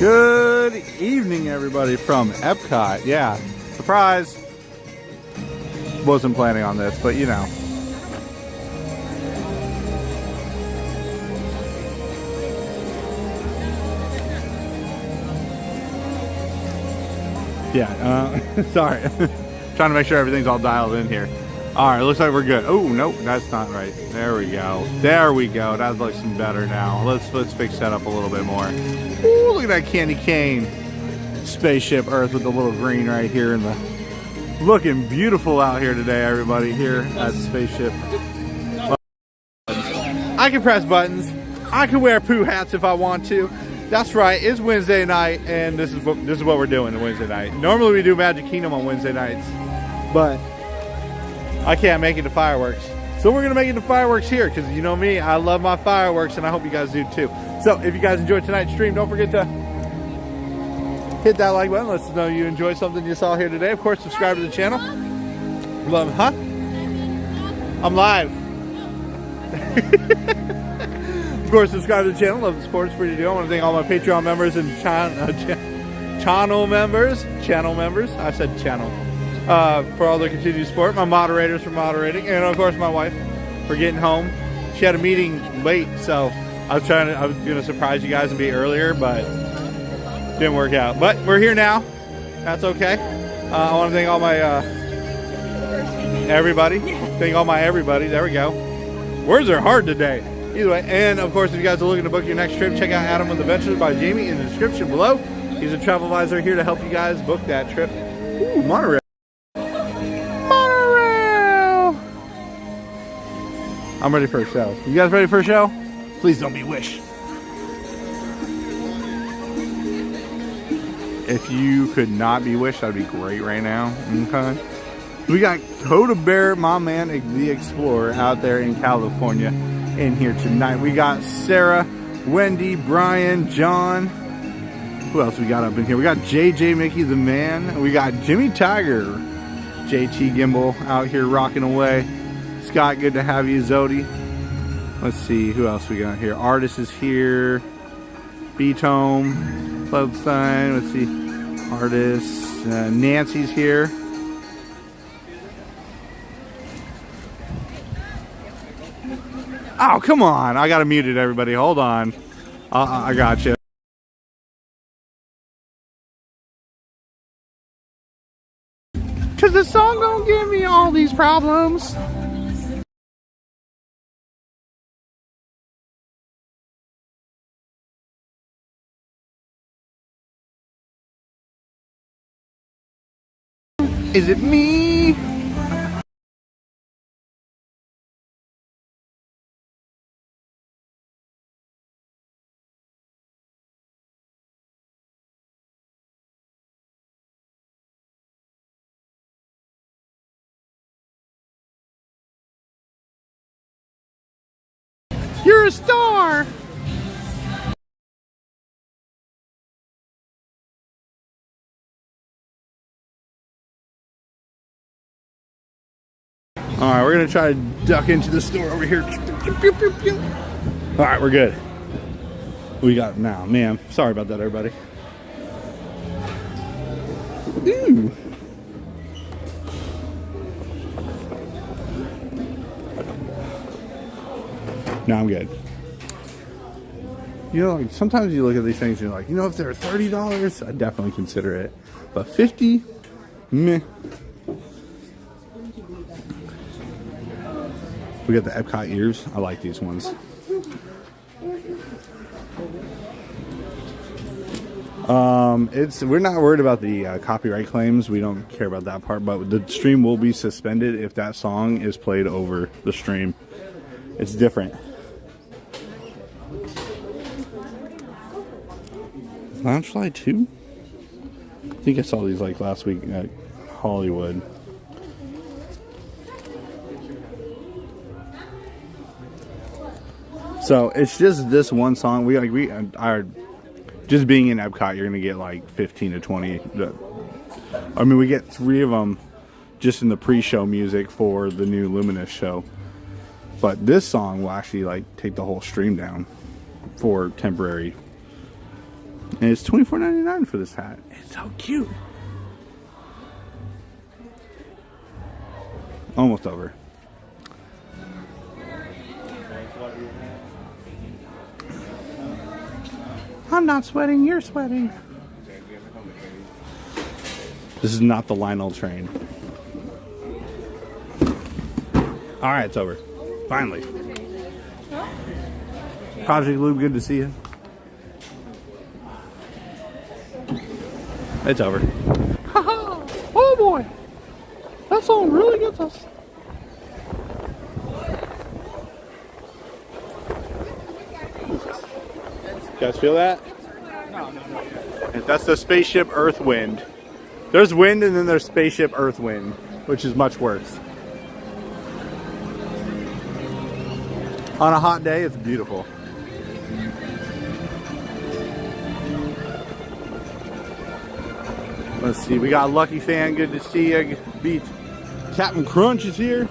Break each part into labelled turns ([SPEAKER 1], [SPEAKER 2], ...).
[SPEAKER 1] Good evening, everybody, from EPCOT. Yeah, surprise. Wasn't planning on this, but you know. Yeah, sorry. Trying to make sure everything's all dialed in here. All right, looks like we're good. Oh, nope, that's not right. There we go. There we go. That looks better now. Let's fix that up a little bit more. Ooh, look at that candy cane spaceship Earth with the little green right here and the looking beautiful out here today, everybody, here at the spaceship. I can press buttons. I can wear poo hats if I want to. That's right. It's Wednesday night, and this is what we're doing on Wednesday night. Normally we do Magic Kingdom on Wednesday nights, but I can't make it to fireworks. So we're going to make it to fireworks here because you know me, I love my fireworks and I hope you guys do too. So if you guys enjoyed tonight's stream, don't forget to hit that like button. Let us know you enjoyed something you saw here today. Of course, subscribe to the channel. Love, huh? I'm live. Of course, subscribe to the channel. Love the support. It's free to do. I want to thank all my Patreon members and channel members. I said channel. For all their continued support, my moderators for moderating, and of course my wife for getting home. She had a meeting late, so I was gonna surprise you guys and be earlier, but didn't work out. But we're here now. That's okay. I want to thank all my everybody. Thank all my everybody. There we go. Words are hard today. Either way, and of course, if you guys are looking to book your next trip, check out Adam with Adventures by Jamie in the description below. He's a travel advisor here to help you guys book that trip. Ooh, monorail. I'm ready for a show. You guys ready for a show? Please don't be Wish. If you could not be Wish, that'd be great right now. Okay. We got Coda Bear, my man, the Explorer, out there in California in here tonight. We got Sarah, Wendy, Brian, John. Who else we got up in here? We got JJ Mickey the Man. We got Jimmy Tiger, JT Gimbal out here rocking away. Scott, good to have you. Zodi. Let's see who else we got here. Artist is here. B-Tome. Clubstein. Let's see. Artist. Nancy's here. Oh, come on. I got to mute it, everybody. Hold on. I got you. Because the song don't give me all these problems. Is it me? You're a star! Alright, we're going to try to duck into the store over here. Alright, we're good. We got now, man. Sorry about that, everybody. Ooh. No, I'm good. You know, like sometimes you look at these things and you're like, you know, if they're $30, I'd definitely consider it. But $50, meh. We got the EPCOT ears. I like these ones. We're not worried about the copyright claims. We don't care about that part, but the stream will be suspended if that song is played over the stream. It's different. Loungefly 2? I think I saw these like last week at Hollywood. So it's just this one song. We are just being in EPCOT. You're gonna get like 15 to 20. I mean, we get 3 of them just in the pre-show music for the new Luminous show. But this song will actually like take the whole stream down for temporary And it's $24.99 for this hat. It's so cute. Almost over. I'm not sweating, you're sweating. This is not the Lionel train. Alright, it's over. Finally. Project Lube, good to see you. It's over. Oh boy! That song really gets us. You guys feel that? No. That's the spaceship Earth wind. There's wind and then there's spaceship Earth wind, which is much worse. On a hot day, it's beautiful. Let's see, we got Lucky Fan, good to see you. Beat Captain Crunch is here.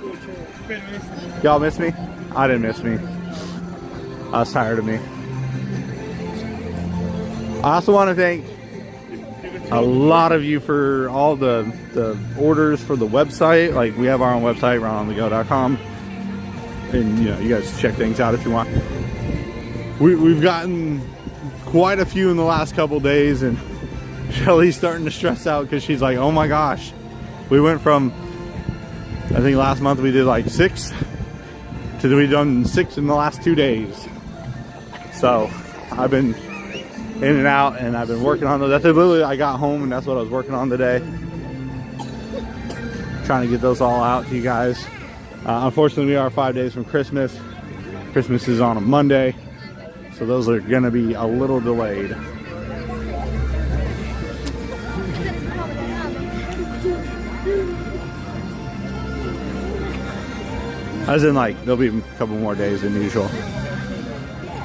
[SPEAKER 1] Y'all miss me? I didn't miss me. I was tired of me. I also want to thank a lot of you for all the orders for the website. Like, we have our own website, rononthego.com, and you know, you guys check things out if you want. We've gotten quite a few in the last couple days, and Shelly's starting to stress out because she's like, oh my gosh, we went from, I think last month we did like 6 to we've done 6 in the last 2 days. So I've been in and out, and I've been working on those. That's literally, I got home and that's what I was working on today. Trying to get those all out to you guys. Unfortunately, we are 5 days from Christmas. Christmas is on a Monday, so those are gonna be a little delayed. As in, like, there'll be a couple more days than usual.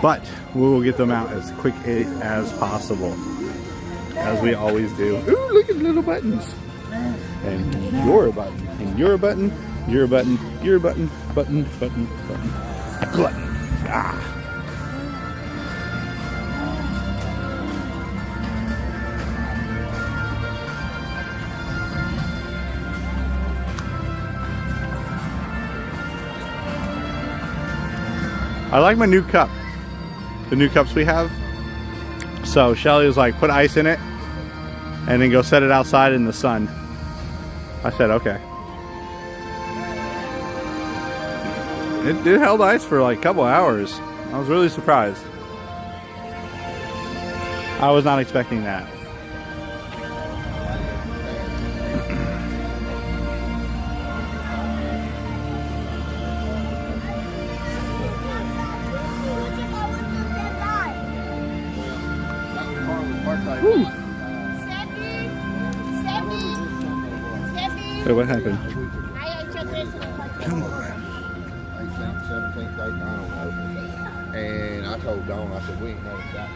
[SPEAKER 1] But we will get them out as quick as possible, as we always do. Ooh, look at the little buttons. And you're a button. And you're a button. You're a button. You're a button. Button, button, button. Button. Ah. I like my new cup. The new cups we have. So Shelly was like, put ice in it and then go set it outside in the sun. I said, okay. It held ice for like a couple hours. I was really surprised. I was not expecting that. Wait, what happened? Come on.
[SPEAKER 2] 18th, 17th, 18th, I don't know. And I told Dawn, I said, we ain't never got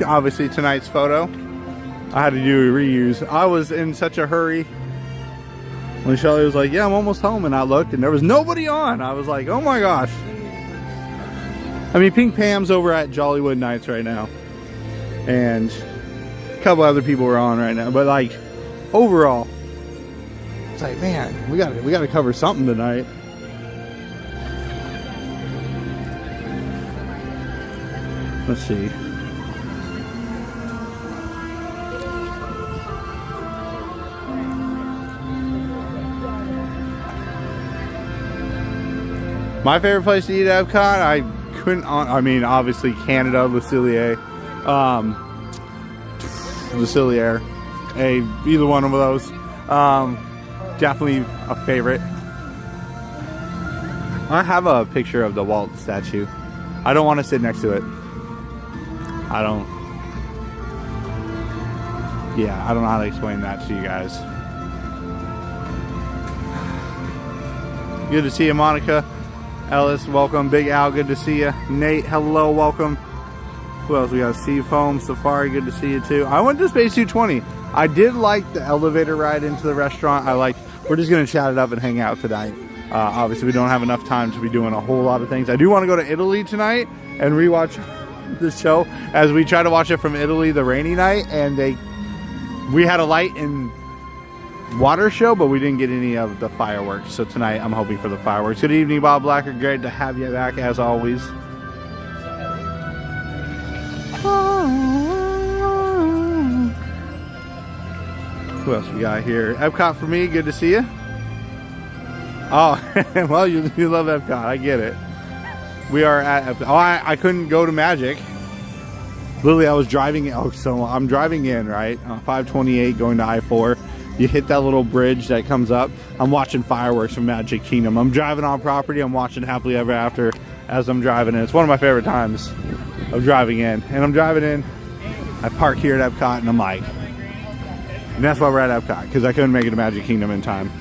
[SPEAKER 1] there. Obviously, tonight's photo, I had to do a reuse. I was in such a hurry. When Shelly was like, yeah, I'm almost home, and I looked and there was nobody on. I was like, oh my gosh. I mean, Pink Pam's over at Jollywood Nights right now, and a couple other people are on right now, but like overall it's like, man, we gotta cover something tonight. Let's see. My favorite place to eat at EPCOT, I mean, obviously Canada, Le Cellier, either one of those. Definitely a favorite. I have a picture of the Walt statue. I don't want to sit next to it. I don't know how to explain that to you guys. Good to see you, Monica. Ellis, welcome. Big Al, good to see you. Nate, hello, welcome. Who else we got? Sea Foam, Safari, good to see you too. I went to Space 220. I did like the elevator ride into the restaurant. We're just gonna chat it up and hang out tonight. Obviously we don't have enough time to be doing a whole lot of things. I do want to go to Italy tonight and rewatch the show, as we try to watch it from Italy the rainy night, and we had a light and water show, but we didn't get any of the fireworks. So tonight I'm hoping for the fireworks. Good evening, Bob Blacker. Great to have you back as always. Who else we got here? EPCOT for me. Good to see you. Oh, well, you love EPCOT. I get it. We are at EPCOT. Oh, I couldn't go to Magic. Literally, I was driving. Oh, so I'm driving in, right? 528 going to I-4. You hit that little bridge that comes up. I'm watching fireworks from Magic Kingdom. I'm driving on property. I'm watching Happily Ever After as I'm driving in. It's one of my favorite times of driving in. And I'm driving in. I park here at EPCOT, and I'm like, and that's why we're at EPCOT, because I couldn't make it to Magic Kingdom in time.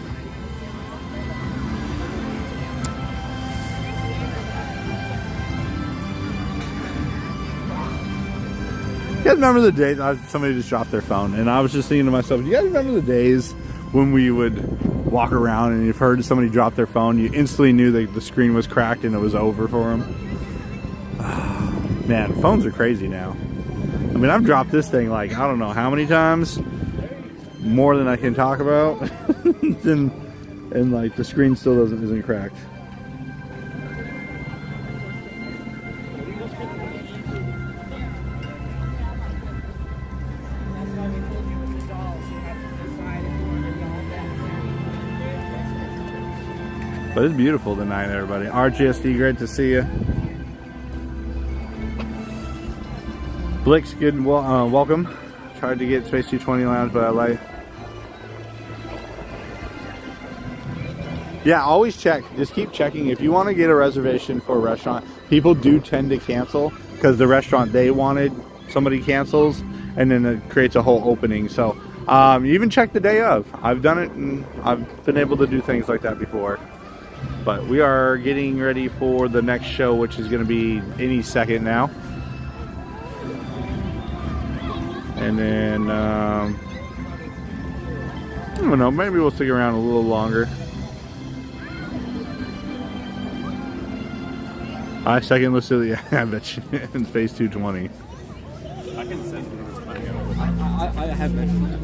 [SPEAKER 1] You guys remember the days? Somebody just dropped their phone, and I was just thinking to myself, do you guys remember the days when we would walk around and you've heard somebody drop their phone, you instantly knew that the screen was cracked and it was over for them? Man, phones are crazy now. I mean, I've dropped this thing like, I don't know how many times, more than I can talk about, and like the screen still isn't cracked. But it's beautiful tonight, everybody. RGSD, great to see you. Blix, good, welcome. Tried to get Space 220 Lounge, but I like. Yeah, always check. Just keep checking. If you want to get a reservation for a restaurant, people do tend to cancel because the restaurant they wanted, somebody cancels, and then it creates a whole opening. So even check the day of. I've done it, and I've been able to do things like that before. But we are getting ready for the next show, which is going to be any second now. And then, I don't know, maybe we'll stick around a little longer. I second Lucilia. I bet you in Phase 220.
[SPEAKER 3] I can send you this money. I have mentioned that.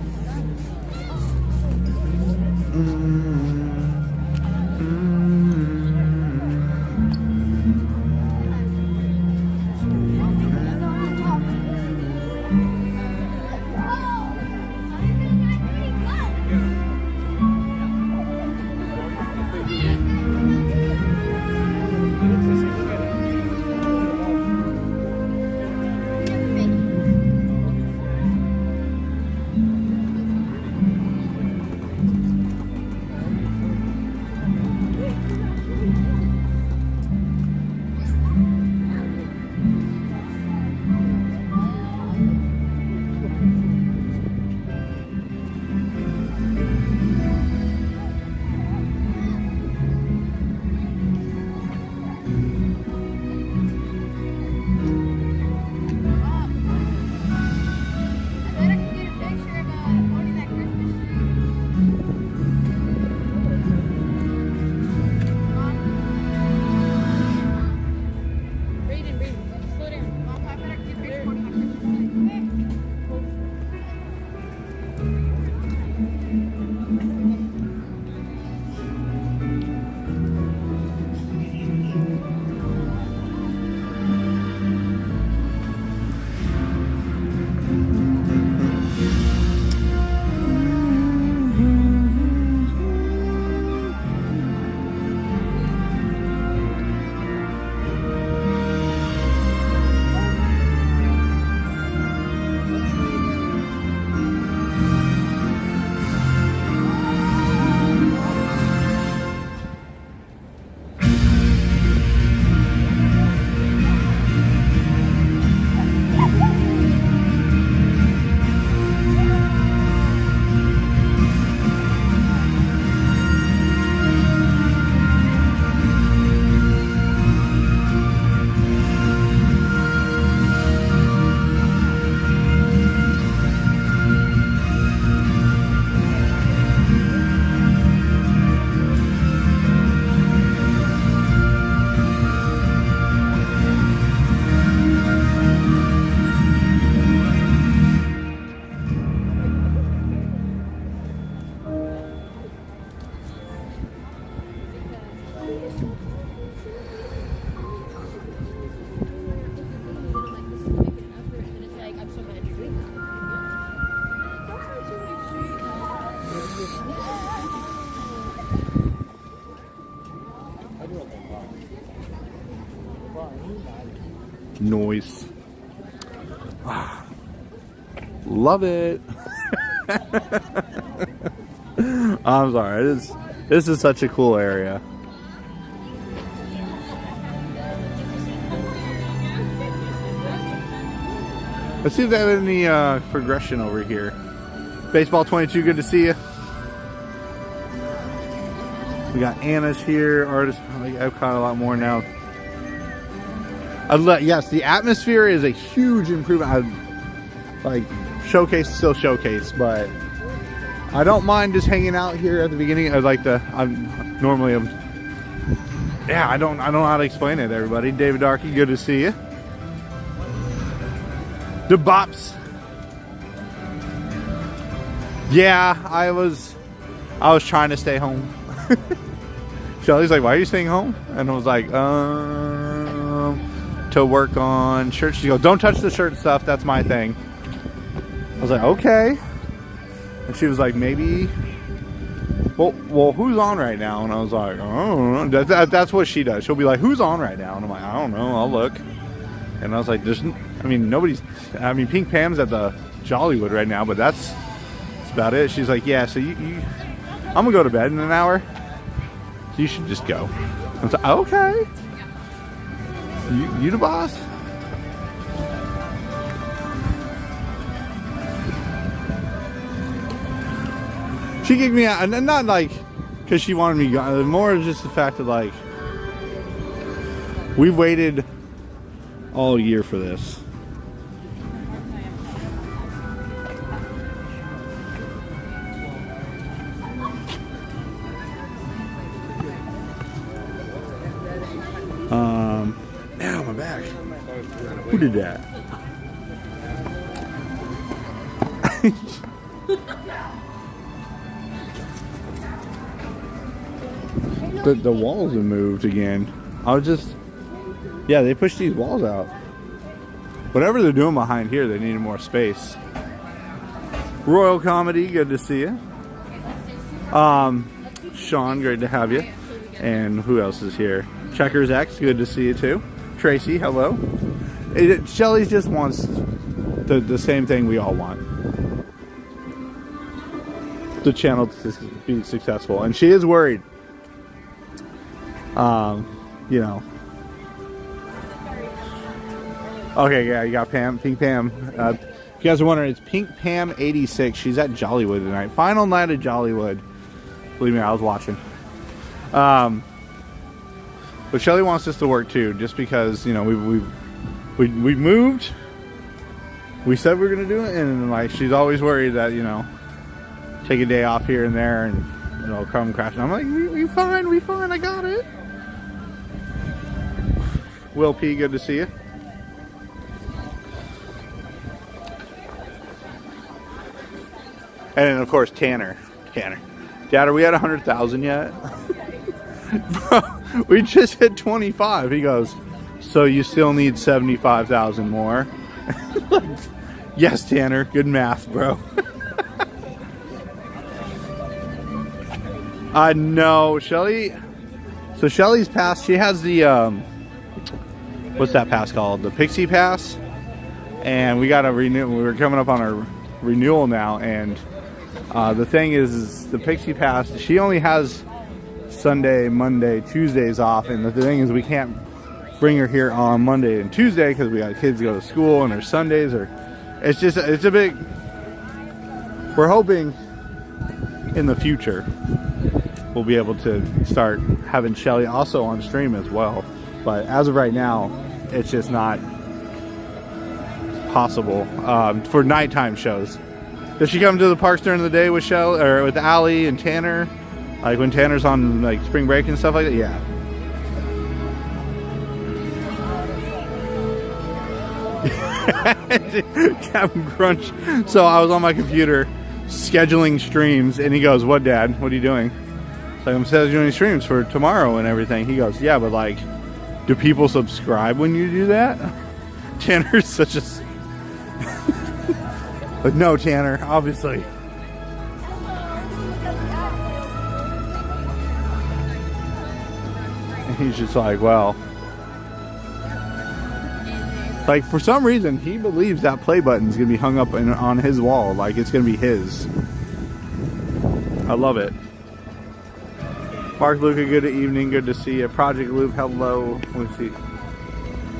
[SPEAKER 1] Noise. Love it. I'm sorry. This is such a cool area. Let's see if they have any progression over here. Baseball 22, good to see you. We got Anna's here, artist. I've caught a lot more now. Yes, the atmosphere is a huge improvement. Like showcase, still showcase, but I don't mind just hanging out here at the beginning. Yeah, I don't know how to explain it. Everybody, David Darkey, good to see you. The bops. Yeah, I was trying to stay home. Shelly's like, why are you staying home? And I was like, to work on shirts. She goes, don't touch the shirt stuff. That's my thing. I was like, okay. And she was like, maybe. Well, who's on right now? And I was like, oh, that's what she does. She'll be like, who's on right now? And I'm like, I don't know. I'll look. And I was like, Pink Pam's at the Jollywood right now, but that's about it. She's like, yeah, so I'm gonna go to bed in an hour. So you should just go. I was like, okay. You the boss? She kicked me out, and not like because she wanted me gone. More just the fact that like we waited all year for this. Ow, my back. Who did that? The walls have moved again. Yeah, they pushed these walls out. Whatever they're doing behind here, they needed more space. Royal Comedy, good to see you. Sean, great to have you. And who else is here? Checkers X, good to see you too. Tracy, hello. Shelly just wants the same thing we all want. The channel to be successful. And she is worried. You know. Okay, yeah, you got Pam, Pink Pam. If you guys are wondering, it's Pink Pam 86. She's at Jollywood tonight. Final night at Jollywood. Believe me, I was watching. But Shelly wants us to work too, just because, you know, we moved. We said we were gonna do it, and like she's always worried that, you know, take a day off here and there, and it'll come crashing. I'm like, we fine, I got it. Will P, good to see you. And then of course Tanner. Dad, are we at 100,000 yet? Bro, we just hit 25. He goes, so you still need 75,000 more? Yes, Tanner. Good math, bro. No, Shelly. So Shelly's pass, she has the, what's that pass called? The Pixie Pass. And we got to renew. We're coming up on our renewal now. And the thing is the Pixie Pass, she only has Sunday, Monday, Tuesdays off, and the thing is we can't bring her here on Monday and Tuesday because we got kids to go to school, and their Sundays are, it's a big, we're hoping in the future we'll be able to start having Shelly also on stream as well, but as of right now it's just not possible for nighttime shows. Does she come to the parks during the day with Shelly or with Allie and Tanner? Like when Tanner's on like spring break and stuff like that? Yeah. Captain Crunch. So I was on my computer scheduling streams and he goes, what, Dad? What are you doing? It's like, I'm scheduling streams for tomorrow and everything. He goes, yeah, but like, do people subscribe when you do that? Tanner's such a... But no, Tanner, obviously. And he's just like, well, like for some reason he believes that play button's gonna be hung up on his wall, like it's gonna be his. I love it. Mark, Luca, good evening, good to see you. Project Loop, hello. Let me see.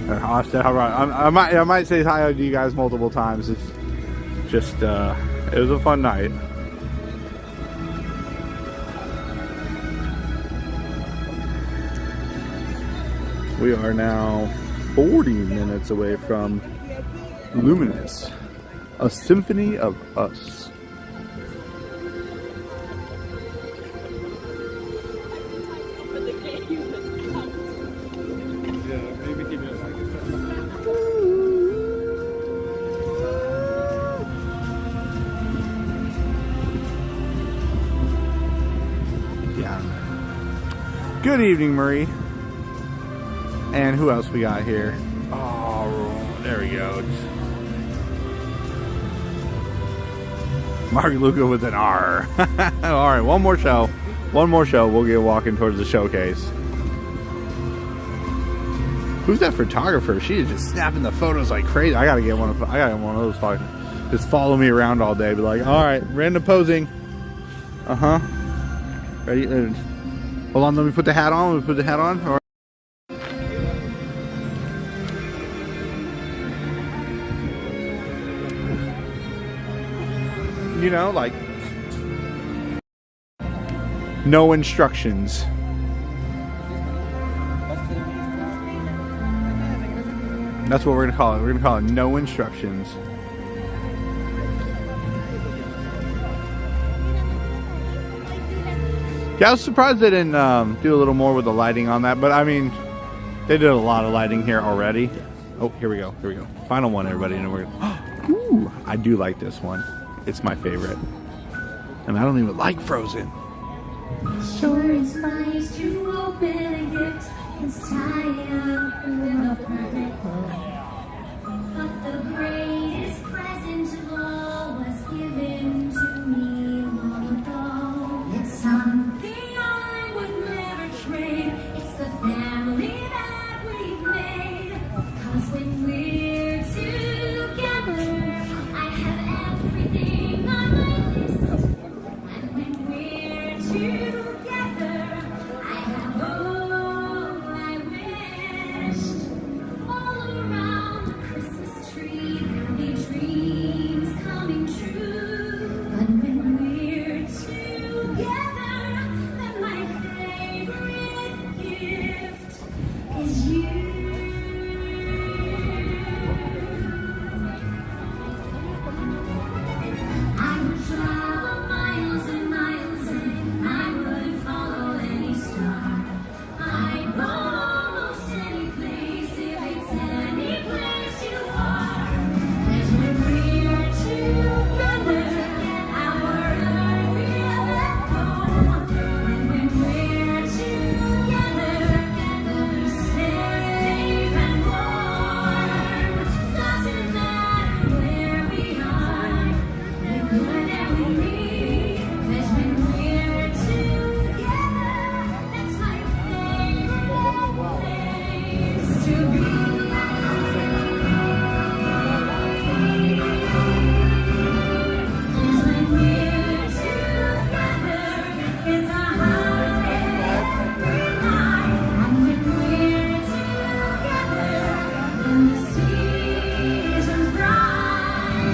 [SPEAKER 1] I might say hi to you guys multiple times. It's just it was a fun night. We are now 40 minutes away from Luminous, a symphony of us. Good evening, Marie. And who else we got here? Oh, there we go. Mark Luca with an R. All right, one more show. One more show. We'll get walking towards the showcase. Who's that photographer? She is just snapping the photos like crazy. I gotta get one of those fucking. Just follow me around all day. Be like, all right, random posing. Ready? Hold on, let me put the hat on. Let me put the hat on. All right. You know, like no instructions. That's what we're gonna call it. We're gonna call it no instructions. Yeah, I was surprised they didn't do a little more with the lighting on that, but I mean, they did a lot of lighting here already. Oh, here we go. Here we go. Final one, everybody, and we're gonna. Ooh, I do like this one. It's my favorite, and I don't even like Frozen.
[SPEAKER 4] Sure, it's nice to open a gift. It's tie up with a perfect bow. But the greatest present of all was given to me long ago. It's something I would never trade. It's the family that we've made. 'Cause when we're together, I have everything on my list. And when we're together, I have all I wished. All around the Christmas tree, there'll be dreams coming true. But when we're together, then my favorite gift is you. I would travel miles and miles and I would follow any star. I'd go almost any place if it's any place you are. 'Cause when we're together, I forever feel at home. And when we're together, we'll be safe and warm. Doesn't matter where we are, the good that we need. 'Cause when we're together, that's my favorite place to be. 'Cause when we're together, it's a holiday night. And when we're together, when the season's bright,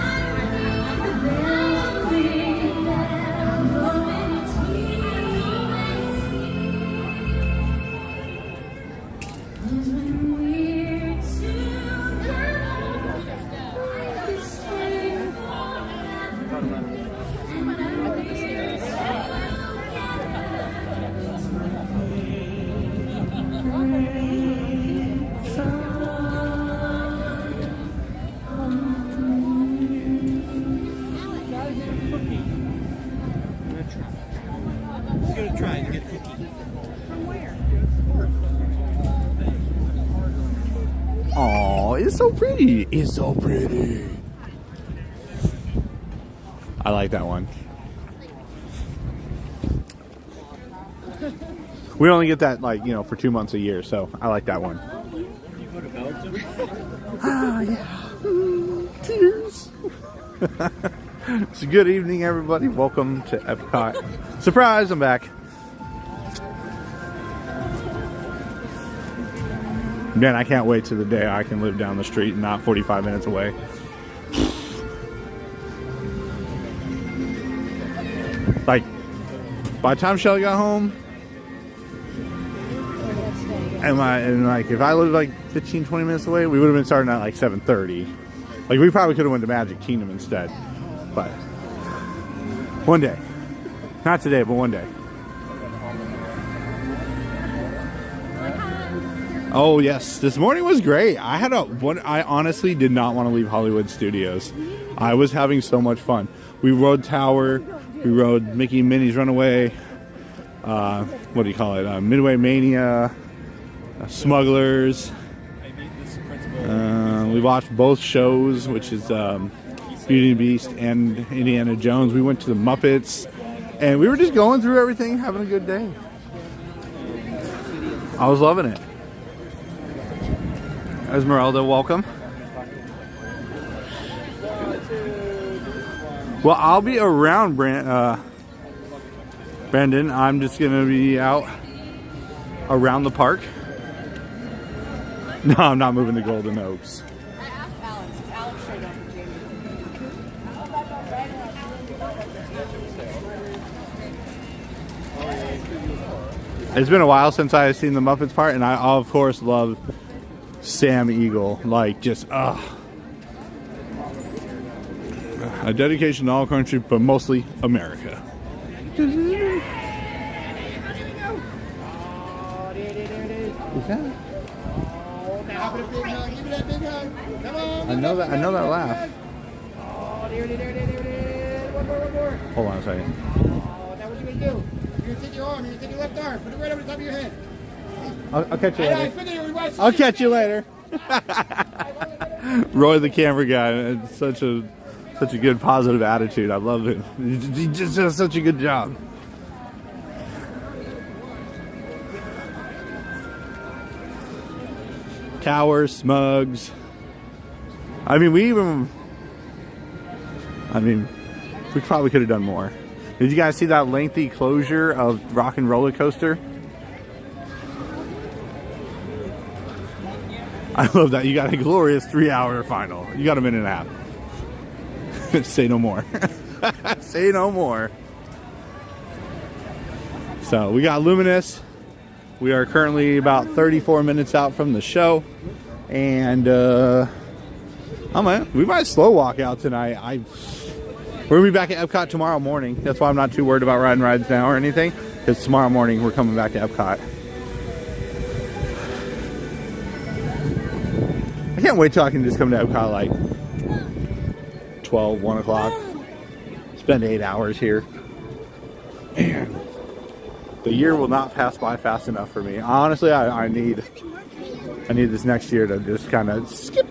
[SPEAKER 4] underneath the bells ring, I'll go and it's Cause when we're together, I can stay forever. And when we're
[SPEAKER 3] He's gonna try to get a cookie.
[SPEAKER 1] Oh, it's so pretty. It's so pretty. I like that one. We only get that like, you know, for 2 months a year, so I like that one.
[SPEAKER 3] You go to Belgium?
[SPEAKER 1] Ah, yeah. Tears. It's a good evening, everybody. Welcome to EPCOT. Surprise, I'm back. Man, I can't wait to the day I can live down the street and not 45 minutes away. Like, by the time Shelly got home, and like, if I lived like 15, 20 minutes away, we would have been starting at like 7:30. Like, we probably could have went to Magic Kingdom instead. But one day. Not today, but one day. Oh yes, this morning was great. I honestly did not want to leave Hollywood Studios. I was having so much fun. We rode Tower, we rode Mickey and Minnie's Runaway, what do you call it? Midway Mania, Smugglers. We watched both shows, which is Beauty and the Beast and Indiana Jones. We went to the Muppets, and we were just going through everything, having a good day. I was loving it. Esmeralda, welcome. Well, I'll be around, Brandon. I'm just gonna be out around the park. No, I'm not moving to Golden Oaks.
[SPEAKER 5] I asked Alex. Alex showed up with Jamie.
[SPEAKER 1] It's been a while since I've seen the Muppets part, and I of course love Sam Eagle. Like, just a dedication to all country, but mostly America. I know that laugh. Hold on a second.
[SPEAKER 2] That's what you're going to do. You're going to take your arm, you're going to take your left arm, put it right over the top of your head.
[SPEAKER 1] I'll catch you later. I'll catch you later. Roy, the camera guy, it's such a good positive attitude. I love it. He just does such a good job. Tower, Smugs. I mean, we probably could have done more. Did you guys see that lengthy closure of Rock and Roller Coaster? I love that. You got a glorious 3-hour final. You got a minute and a half. Say no more. Say no more. So we got Luminous. We are currently about 34 minutes out from the show. And we might slow walk out tonight. We're going to be back at EPCOT tomorrow morning. That's why I'm not too worried about riding rides now or anything. Because tomorrow morning we're coming back to EPCOT. I can't wait till I can just come to EPCOT like 12, 1 o'clock. Spend 8 hours here. Man, the year will not pass by fast enough for me. Honestly, I need this next year to just kind of skip.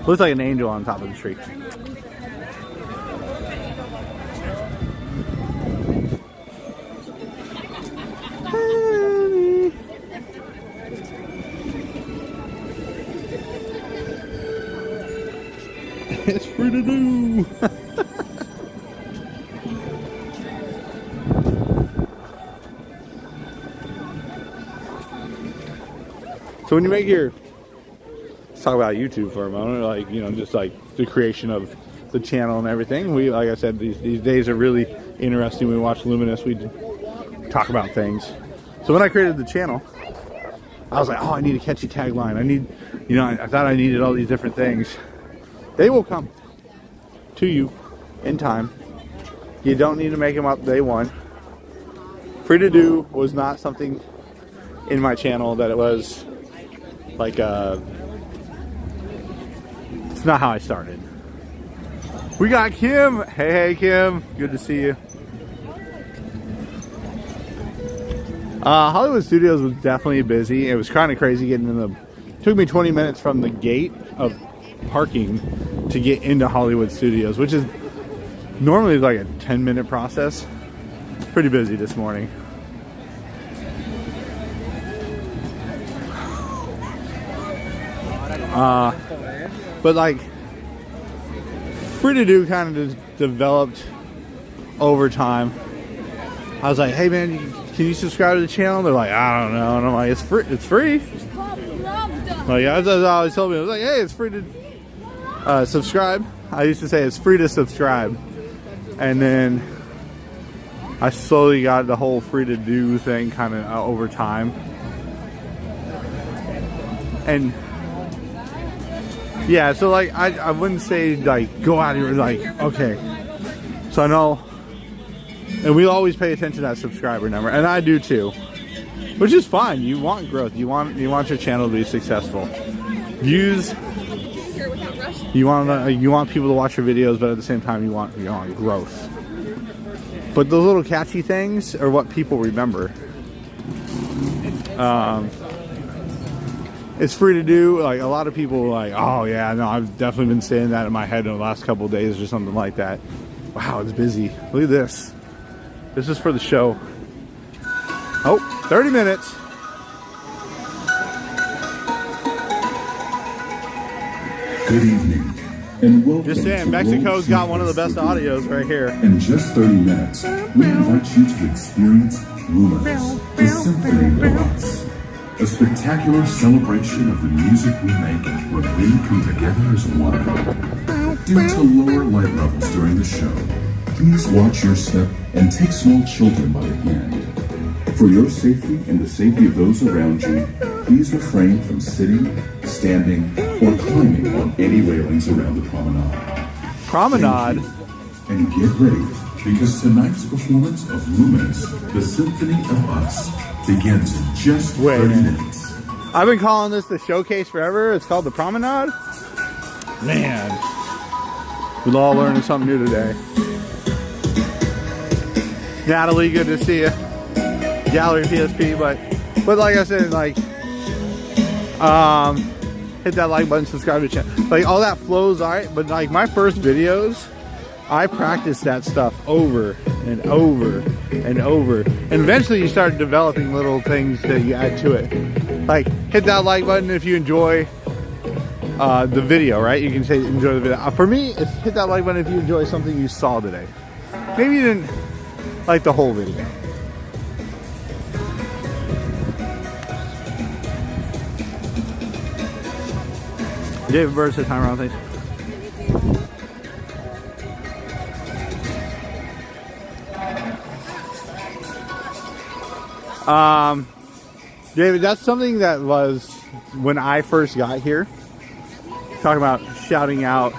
[SPEAKER 1] Looks like an angel on top of the tree. It's free to do. So when you make your, let's talk about YouTube for a moment, like, you know, just like the creation of the channel and everything. We, like I said, these days are really interesting. We watch Luminous, we talk about things. So when I created the channel, I was like, oh, I need a catchy tagline. I thought I needed all these different things. They will come to you in time. You don't need to make them up day one. Free to do was not something in my channel that it was like it's not how I started. We got Kim. Hey Kim, good to see you. Hollywood Studios was definitely busy. It was kind of crazy getting in the. It took me 20 minutes from the gate of parking to to get into Hollywood studios, which is normally like a 10-minute process. Pretty busy this morning. But like Free to Do kind of developed over time. I was like, hey man, can you subscribe to the channel? They're like, I don't know. And I'm like, it's free. It's free. Like, as I always told me, I was like, hey, it's free to subscribe. I used to say it's free to subscribe. And then I slowly got the whole free to do thing kind of over time. And yeah, so like I wouldn't say like go out here like, okay. So I know, and we always pay attention to that subscriber number, and I do too, which is fine. You want growth. You want your channel to be successful. Views. You want people to watch your videos, but at the same time you want growth. But those little catchy things are what people remember. It's free to do. Like, a lot of people are like, oh yeah, no, I've definitely been saying that in my head in the last couple of days or something like that. Wow, it's busy. Look at this. This is for the show. Oh, 30 minutes.
[SPEAKER 6] Good evening, and welcome.
[SPEAKER 1] Just saying,
[SPEAKER 6] to
[SPEAKER 1] Mexico's
[SPEAKER 6] World
[SPEAKER 1] got one of the
[SPEAKER 6] Seafood
[SPEAKER 1] best audios right here.
[SPEAKER 6] In just 30 minutes, we invite you to experience Luminous, the Symphony of Us. A spectacular celebration of the music we make when we come together as one. Due to lower light levels during the show, please watch your step and take small children by the hand. For your safety and the safety of those around you, please refrain from sitting, standing, or climbing on any railings around the promenade.
[SPEAKER 1] Promenade?
[SPEAKER 6] And get ready, because tonight's performance of Luminous, the Symphony of Us, begins in just 30 minutes.
[SPEAKER 1] I've been calling this the showcase forever. It's called the Promenade. Man, we're all learning something new today. Natalie, good to see you. Gallery PSP, but like I said, like hit that like button, subscribe to the channel. Like, all that flows alright, but like my first videos, I practiced that stuff over and over and over, and eventually you start developing little things that you add to it. Like, hit that like button if you enjoy the video, right? You can say enjoy the video. For me, it's hit that like button if you enjoy something you saw today. Maybe you didn't like the whole video. David Bird said time around things. David, that's something that was when I first got here. Talking about shouting out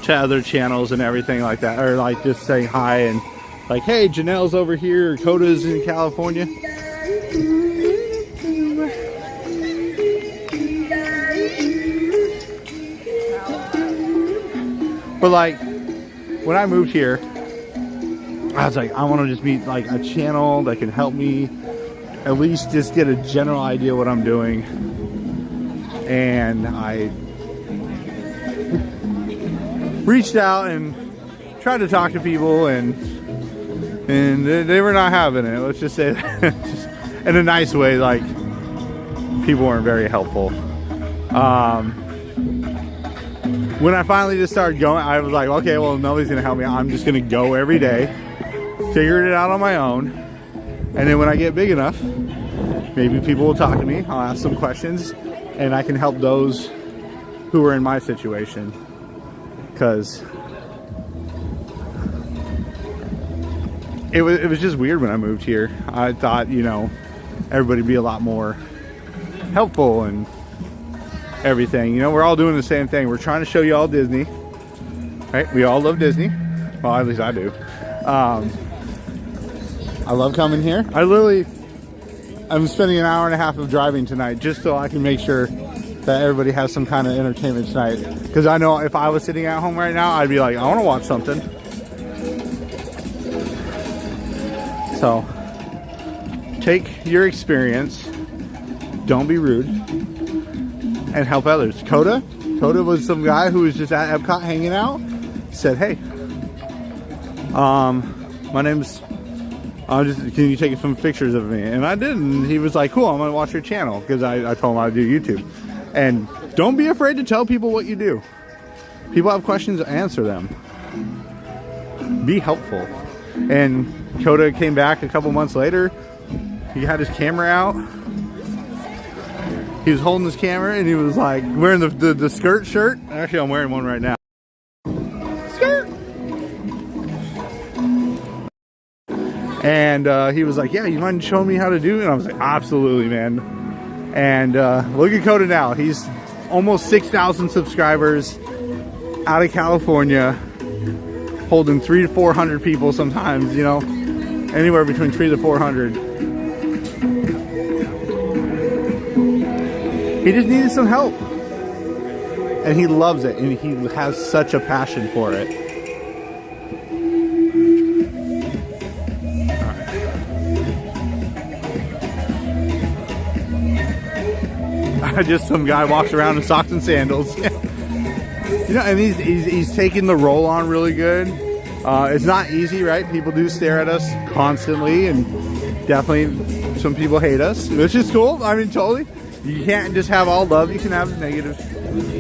[SPEAKER 1] to other channels and everything like that, or like just saying hi and like, hey, Janelle's over here, Coda's in California. But like, when I moved here, I was like, I want to just meet like a channel that can help me at least just get a general idea what I'm doing. And I reached out and tried to talk to people, and they were not having it. Let's just say that. Just in a nice way, like, people weren't very helpful. When I finally just started going, I was like, okay, well, nobody's gonna help me. I'm just gonna go every day, figure it out on my own, and then when I get big enough, maybe people will talk to me. I'll ask some questions, and I can help those who are in my situation. Because it was just weird when I moved here. I thought, you know, everybody would be a lot more helpful and everything. You know, we're all doing the same thing. We're trying to show you all Disney, right? We all love Disney. Well, at least I do. I love coming here. I'm spending an hour and a half of driving tonight just so I can make sure that everybody has some kind of entertainment tonight. Because I know if I was sitting at home right now, I'd be like, I want to watch something. So, take your experience, don't be rude, and help others. Coda, Coda was some guy who was just at EPCOT hanging out. Said, hey, my name's, can you take some pictures of me? And I did, and he was like, cool, I'm gonna watch your channel, because I told him I do YouTube. And don't be afraid to tell people what you do. People have questions, answer them. Be helpful. And Coda came back a couple months later. He had his camera out. He was holding his camera, and he was like wearing the skirt shirt. Actually, I'm wearing one right now. Skirt. And he was like, yeah, you mind showing me how to do it? And I was like, absolutely, man. And look at Coda now. He's almost 6,000 subscribers out of California, holding 300 to 400 people sometimes, you know, anywhere between 300 to 400. He just needed some help. And he loves it, and he has such a passion for it. Just some guy walks around in socks and sandals. You know, and he's taking the role on really good. It's not easy, right? People do stare at us constantly, and definitely some people hate us, which is cool. I mean, totally. You can't just have all love. You can have negatives.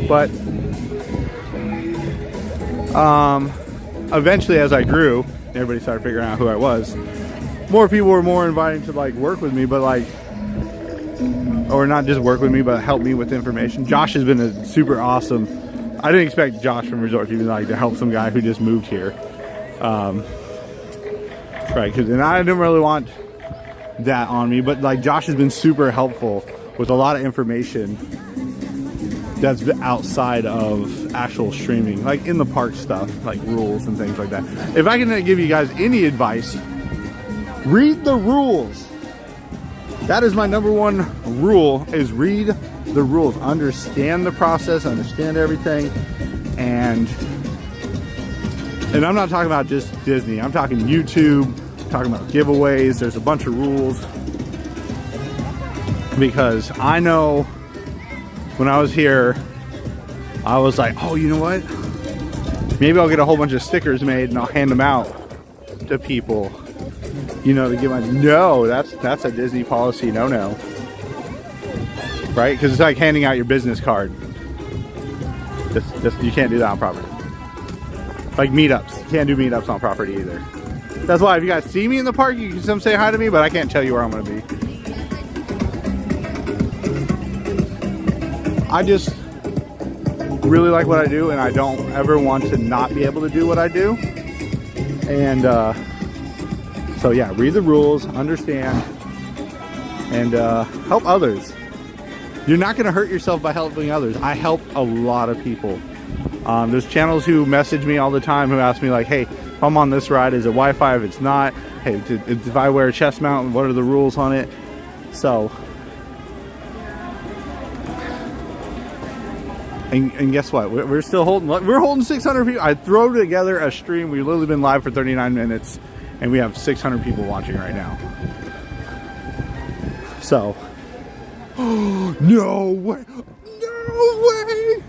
[SPEAKER 1] But eventually, as I grew, everybody started figuring out who I was. More people were more inviting to like work with me, but like, or not just work with me, but help me with information. Josh has been a super awesome. I didn't expect Josh from Resort to even like to help some guy who just moved here, right? And I didn't really want that on me, but like Josh has been super helpful with a lot of information that's outside of actual streaming, like in the park stuff, like rules and things like that. If I can give you guys any advice, read the rules. That is my #1 rule, is read the rules. Understand the process, understand everything. And I'm not talking about just Disney. I'm talking YouTube, I'm talking about giveaways. There's a bunch of rules. Because I know when I was here, I was like, oh, you know what? Maybe I'll get a whole bunch of stickers made and I'll hand them out to people. You know, to give my, no, that's a Disney policy, no. Right? Because it's like handing out your business card. You can't do that on property. Like meetups. You can't do meetups on property either. That's why if you guys see me in the park, you can come say hi to me, but I can't tell you where I'm going to be. I just really like what I do, and I don't ever want to not be able to do what I do. And so yeah, read the rules, understand, and help others. You're not going to hurt yourself by helping others. I help a lot of people. There's channels who message me all the time who ask me like, hey, if I'm on this ride, is it Wi-Fi? If it's not, hey, if I wear a chest mount, what are the rules on it? So, and guess what? We're still holding 600 people. I throw together a stream. We've literally been live for 39 minutes. And we have 600 people watching right now. So, no way, no way!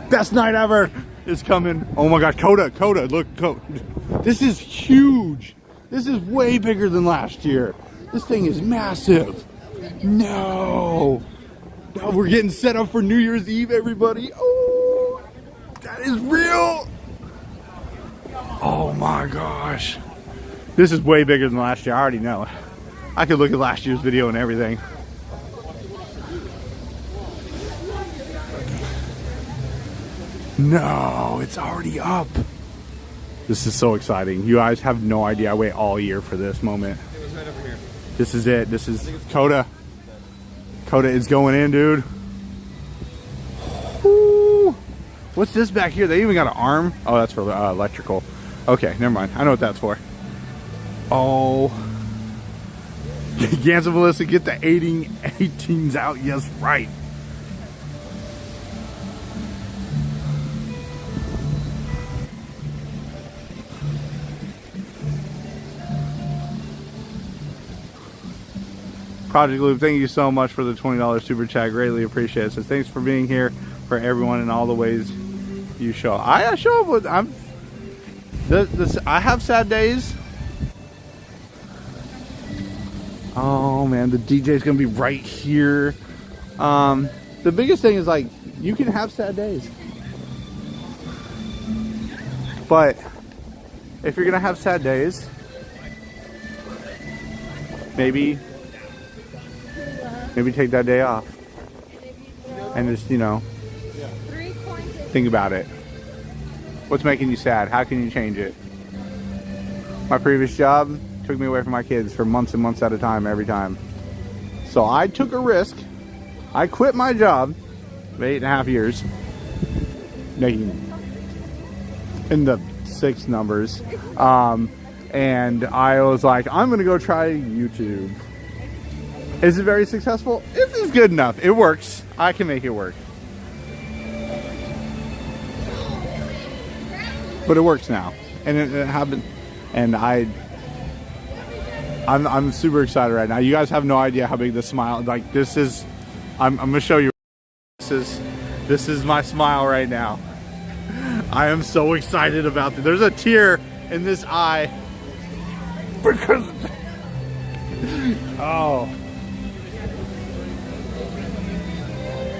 [SPEAKER 1] Best night ever is coming. Oh my God, Coda, look, Coda. This is huge. This is way bigger than last year. This thing is massive. No, we're getting set up for New Year's Eve, everybody. Oh, that is real. Oh my gosh. This is way bigger than last year. I already know. I could look at last year's video and everything. No, it's already up. This is so exciting. You guys have no idea. I wait all year for this moment.
[SPEAKER 3] It was right over here.
[SPEAKER 1] This is it. This is Coda. Coda is going in, dude. Woo. What's this back here? They even got an arm. Oh, that's for electrical. Okay, never mind. I know what that's for. Oh. Gans and Melissa, get the 18s out. Yes, right. Project Loop, thank you so much for the $20 super chat. Greatly appreciate it. So thanks for being here for everyone in all the ways you show. I show up with I have sad days. Oh man, the DJ's gonna be right here. The biggest thing is like you can have sad days, but if you're gonna have sad days, maybe take that day off and just, you know, think about it. What's making you sad? How can you change it? My previous job took me away from my kids for months and months at a time, every time. So I took a risk. I quit my job of 8.5 years, making in the 6 numbers. And I was like, I'm gonna go try YouTube. Is it very successful? It's good enough. It works. I can make it work. But it works now. And it happened. And I'm super excited right now. You guys have no idea how big this smile, like this is, I'm gonna show you. This is my smile right now. I am so excited about this. There's a tear in this eye because, oh,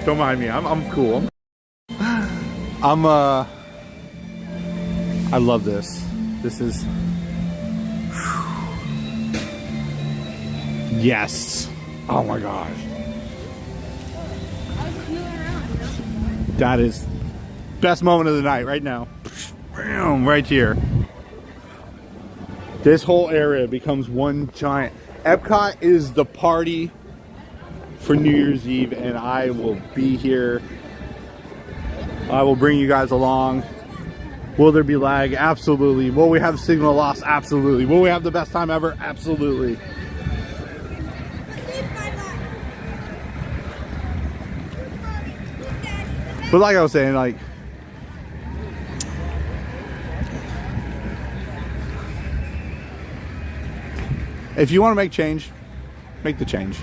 [SPEAKER 1] don't mind me. I'm cool. I love this. This is, yes. Oh my gosh. That is best moment of the night right now. Right here. This whole area becomes one giant. EPCOT is the party for New Year's Eve, and I will be here. I will bring you guys along. Will there be lag? Absolutely. Will we have signal loss? Absolutely. Will we have the best time ever? Absolutely. But like I was saying, like, if you want to make change, make the change.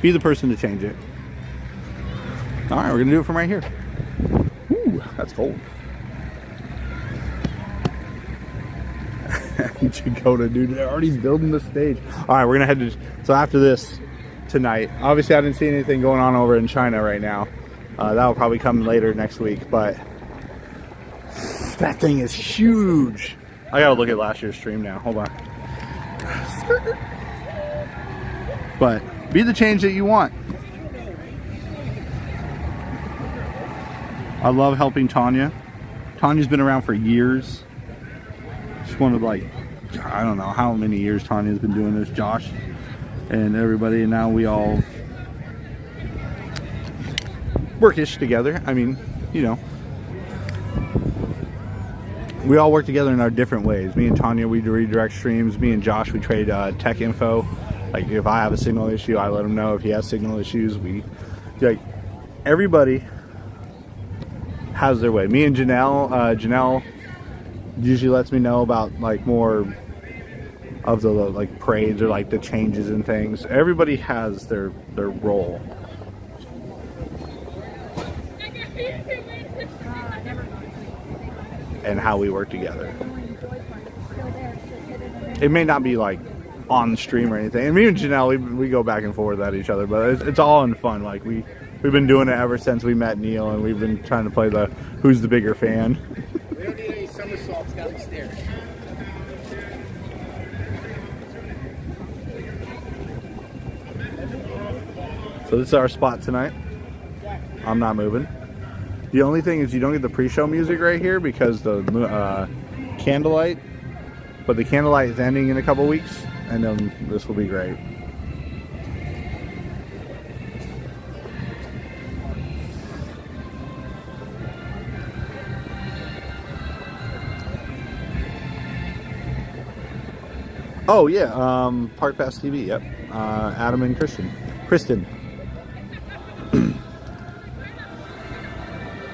[SPEAKER 1] Be the person to change it. All right, we're gonna do it from right here. Ooh, that's cold. Chakota, dude, they're already building the stage. All right, we're gonna head to, so after this tonight, obviously I didn't see anything going on over in China right now. That'll probably come later next week, but that thing is huge. I gotta look at last year's stream now. Hold on. But be the change that you want. I love helping Tanya. Tanya's been around for years. She's one of, like, I don't know how many years Tanya's been doing this. Josh and everybody, and now we all work-ish together. I mean, you know, we all work together in our different ways. Me and Tanya, we redirect streams. Me and Josh, we trade tech info. Like, if I have a signal issue, I let him know. If he has signal issues, we, like, everybody has their way. Me and Janelle usually lets me know about, like, more of the, like, parades or, like, the changes and things. Everybody has their role. And how we work together. It may not be like on the stream or anything. And me and Janelle, we go back and forth at each other, but it's all in fun. Like we've been doing it ever since we met Neil, and we've been trying to play the who's the bigger fan.
[SPEAKER 7] We don't need any somersaults down the stairs.
[SPEAKER 1] So this is our spot tonight. I'm not moving. The only thing is you don't get the pre-show music right here because the candlelight, but the candlelight is ending in a couple weeks, and then this will be great. Oh yeah, Park Pass TV, yep. Adam and Kristen.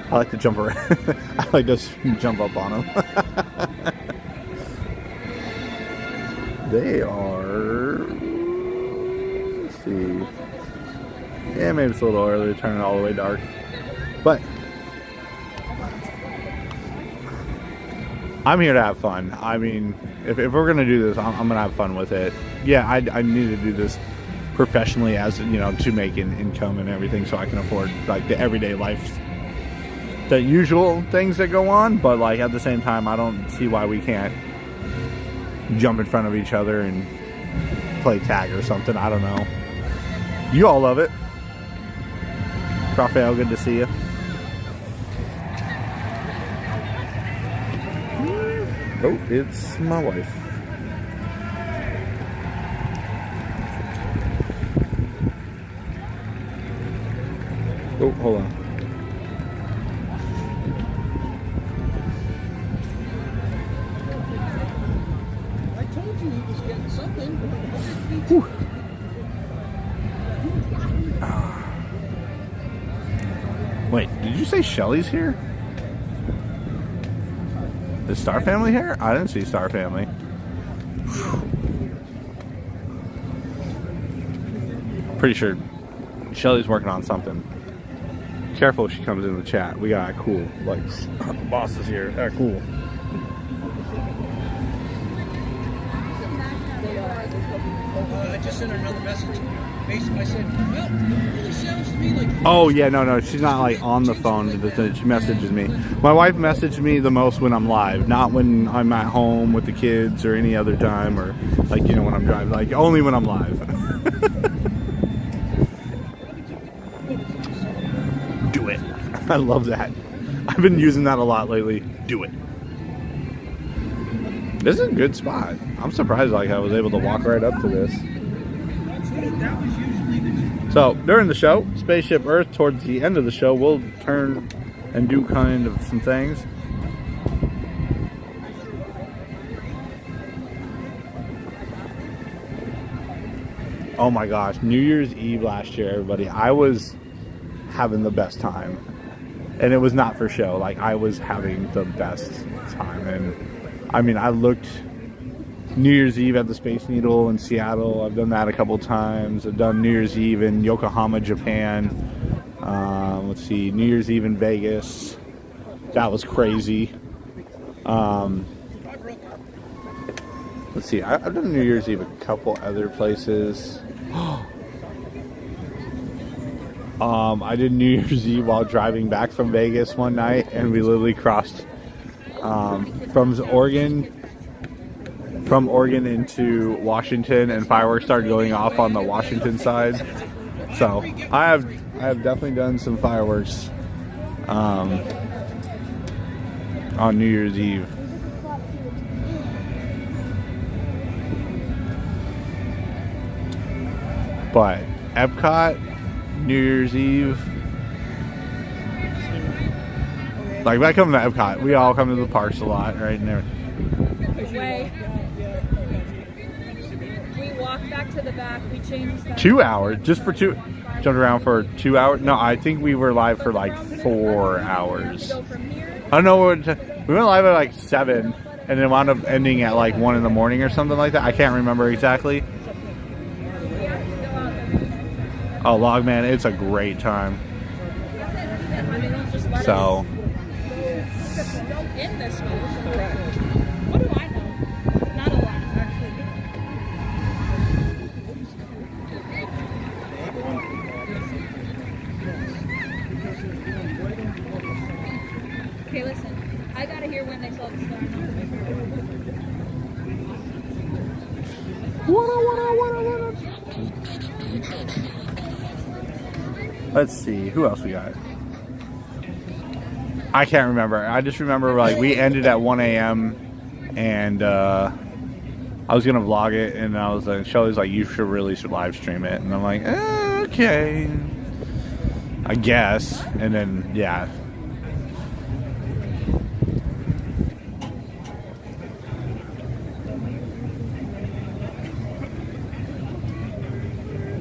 [SPEAKER 1] I like to jump around. I like to jump up on them. They are, let's see. Yeah, maybe it's a little early to turn it all the way dark. But I'm here to have fun. I mean, if we're going to do this, I'm going to have fun with it. Yeah, I need to do this professionally, as you know, to make an income and everything, so I can afford like the everyday life, the usual things that go on. But like at the same time, I don't see why we can't jump in front of each other and play tag or something. I don't know. You all love it. Raphael, good to see you. Oh, it's my wife. Oh, hold on.
[SPEAKER 7] I told you he was getting something.
[SPEAKER 1] Whew. Wait, did you say Shelly's here? Is Star Family here? I didn't see Star Family. Pretty sure Shelly's working on something. Careful if she comes in the chat. We got cool, like, bosses here. They're cool.
[SPEAKER 7] I just sent her another message. Basically, I said, well, it really sounds to me like...
[SPEAKER 1] Oh, yeah, no, she's not, like, on the phone. She messages me. My wife messages me the most when I'm live, not when I'm at home with the kids or any other time, or, like, you know, when I'm driving. Like, only when I'm live. Do it. I love that. I've been using that a lot lately. Do it. This is a good spot. I'm surprised like I was able to walk right up to this. So during the show, Spaceship Earth, towards the end of the show, we'll turn and do kind of some things. Oh my gosh, New Year's Eve last year, everybody. I was having the best time. And it was not for show. Like, I was having the best time. And I mean, I looked New Year's Eve at the Space Needle in Seattle. I've done that a couple times. I've done New Year's Eve in Yokohama, Japan. Let's see, New Year's Eve in Vegas. That was crazy. Let's see, I've done New Year's Eve a couple other places. I did New Year's Eve while driving back from Vegas one night, and we literally crossed from Oregon into Washington, and fireworks started going off on the Washington side. So I have definitely done some fireworks on New Year's Eve. But EPCOT, New Year's Eve, like, when I come to EPCOT, we all come to the parks a lot, right? And
[SPEAKER 5] Way. We walked back to the back. We changed stuff.
[SPEAKER 1] 2 hours, just for jumped around for 2 hours. No, I think we were live for like 4 hours.
[SPEAKER 5] Go from here.
[SPEAKER 1] I don't know what we went live at like 7, and then wound up ending at like 1 in the morning or something like that. I can't remember exactly. Oh, Logman, it's a great time. So,
[SPEAKER 5] In this one. What do I know? Not a lot, actually. Okay, listen. I gotta hear when they sell the star.
[SPEAKER 1] let's see, who else we got? I can't remember. I just remember like we ended at 1 a.m. and I was gonna vlog it, and I was like, Shelly's like, you should really live stream it, and I'm like, okay, I guess. And then yeah.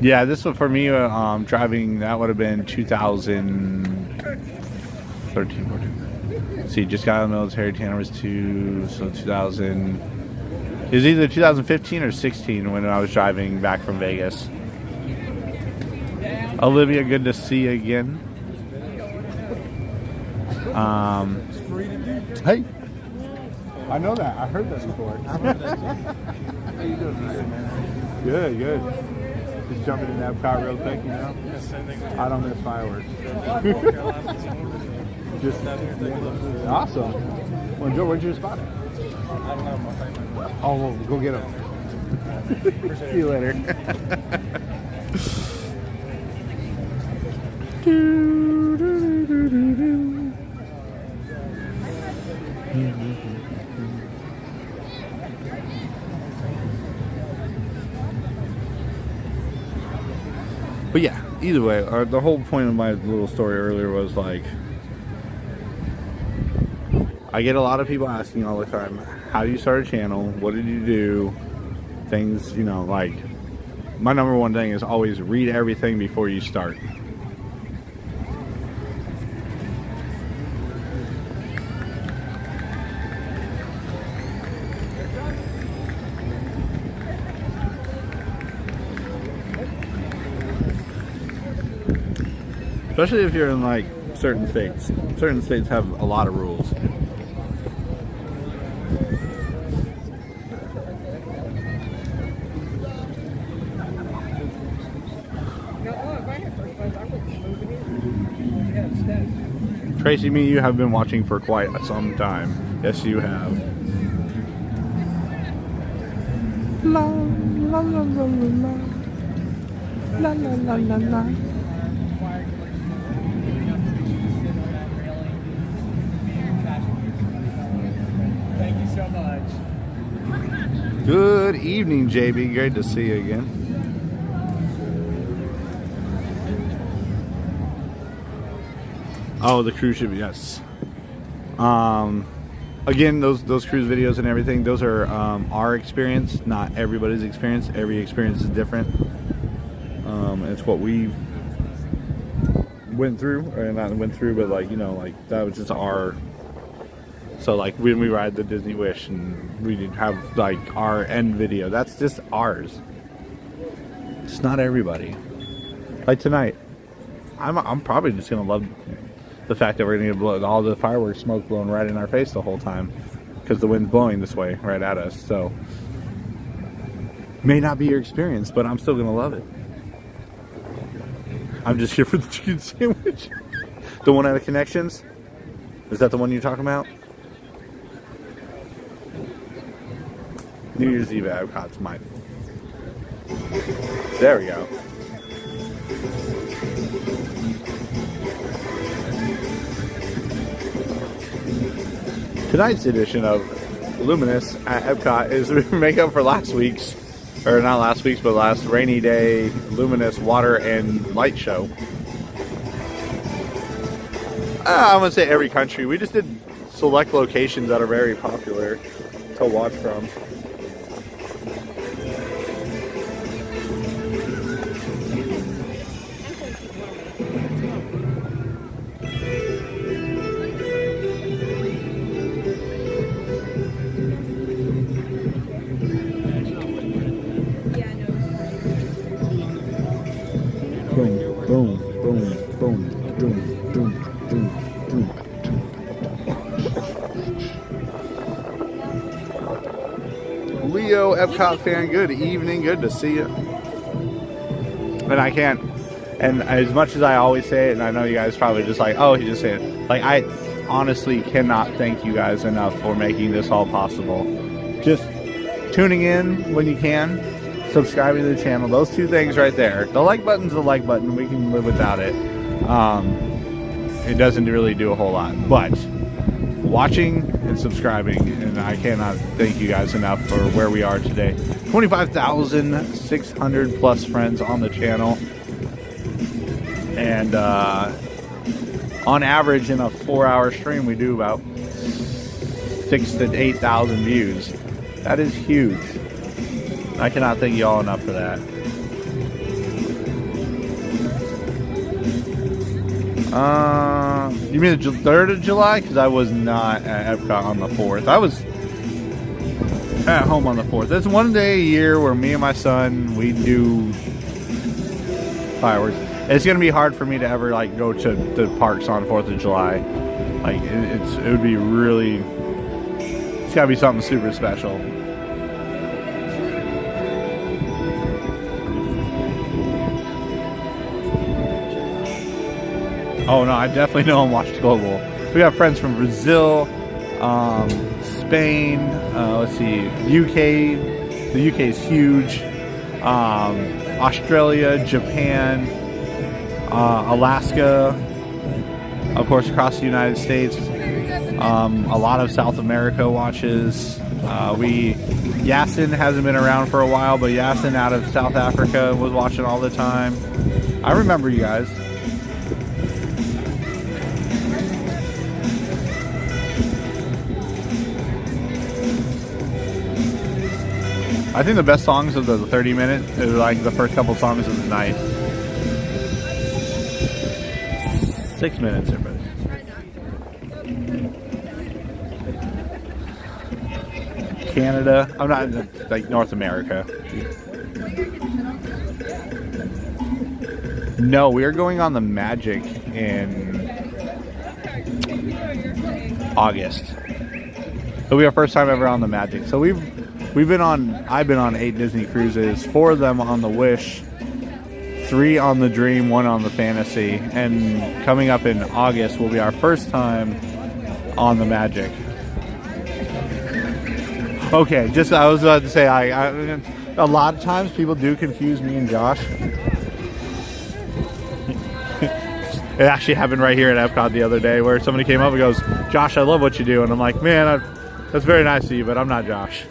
[SPEAKER 1] Yeah, this was for me, driving, that would have been 2013, 14. See, just got out of the military, Tanner was 2, so 2000. It was either 2015 or 16 when I was driving back from Vegas. Olivia, good to see you again. Hey, I know that. I heard that before. How you doing today, man? Good, good. Just jumping in Epcot real quick, you know? I don't miss fireworks. Just awesome. Well, Joe, where'd you spot it? Oh, well, go get him. See you later. But yeah, either way, the whole point of my little story earlier was like, I get a lot of people asking all the time, how do you start a channel? What did you do? Things, you know, like, my number one thing is always read everything before you start. Especially if you're in like certain states. Certain states have a lot of rules. Tracy, me, you have been watching for quite some time. Yes, you have. La la la la la la la la la la.
[SPEAKER 7] Thank you so much.
[SPEAKER 1] Good evening, JB. Great to see you again. Oh, the cruise ship, yes. Again, those cruise videos and everything, those are our experience, not everybody's experience. Every experience is different. It's what we went through, or not went through, but like, you know, like that was just our. So like when we ride the Disney Wish and we have like our end video, that's just ours. It's not everybody. Like tonight, I'm probably just gonna love the fact that we're gonna get all the fireworks smoke blowing right in our face the whole time because the wind's blowing this way right at us. So may not be your experience, but I'm still gonna love it. I'm just here for the chicken sandwich. The one out of Connections? Is that the one you're talking about? New Year's Eve at Epcot's mine. There we go. Tonight's edition of Luminous at Epcot is make up for last week's, or not last week's, but last rainy day Luminous water and light show. I'm gonna say every country. We just did select locations that are very popular to watch from. Boom, boom, boom, boom, boom, boom, boom, boom. Leo, Epcot fan, good evening, good to see you. And I can't, and as much as I always say it, and I know you guys probably just like, oh, he just said it. Like, I honestly cannot thank you guys enough for making this all possible. Just tuning in when you can. Subscribing to the channel, those two things right there. The like button's the like button, we can live without it. It doesn't really do a whole lot, but watching and subscribing, and I cannot thank you guys enough for where we are today. 25,600 plus friends on the channel, and on average in a 4-hour stream we do about 6,000 to 8,000 views. That is huge. I cannot thank you all enough for that. You mean the 3rd of July? Because I was not at Epcot on the 4th. I was at home on the 4th. That's one day a year where me and my son, we do fireworks. It's gonna be hard for me to ever like go to the parks on 4th of July. Like it would be really. It's gotta be something super special. Oh no, I definitely know I'm watched global. We got friends from Brazil, Spain. Let's see, UK. The UK is huge. Australia, Japan, Alaska, of course, across the United States. A lot of South America watches. Yasin hasn't been around for a while, but Yasin out of South Africa was watching all the time. I remember you guys. I think the best songs of the 30-minute is like the first couple songs of the night. 6 minutes, everybody. Canada. I'm not like North America. No, we are going on the Magic in August. It'll be our first time ever on the Magic. So I've been on 8 Disney cruises, 4 of them on the Wish, 3 on the Dream, 1 on the Fantasy, and coming up in August will be our first time on the Magic. Okay, I was about to say, a lot of times people do confuse me and Josh. It actually happened right here at EPCOT the other day where somebody came up and goes, "Josh, I love what you do," and I'm like, "Man, that's very nice of you, but I'm not Josh."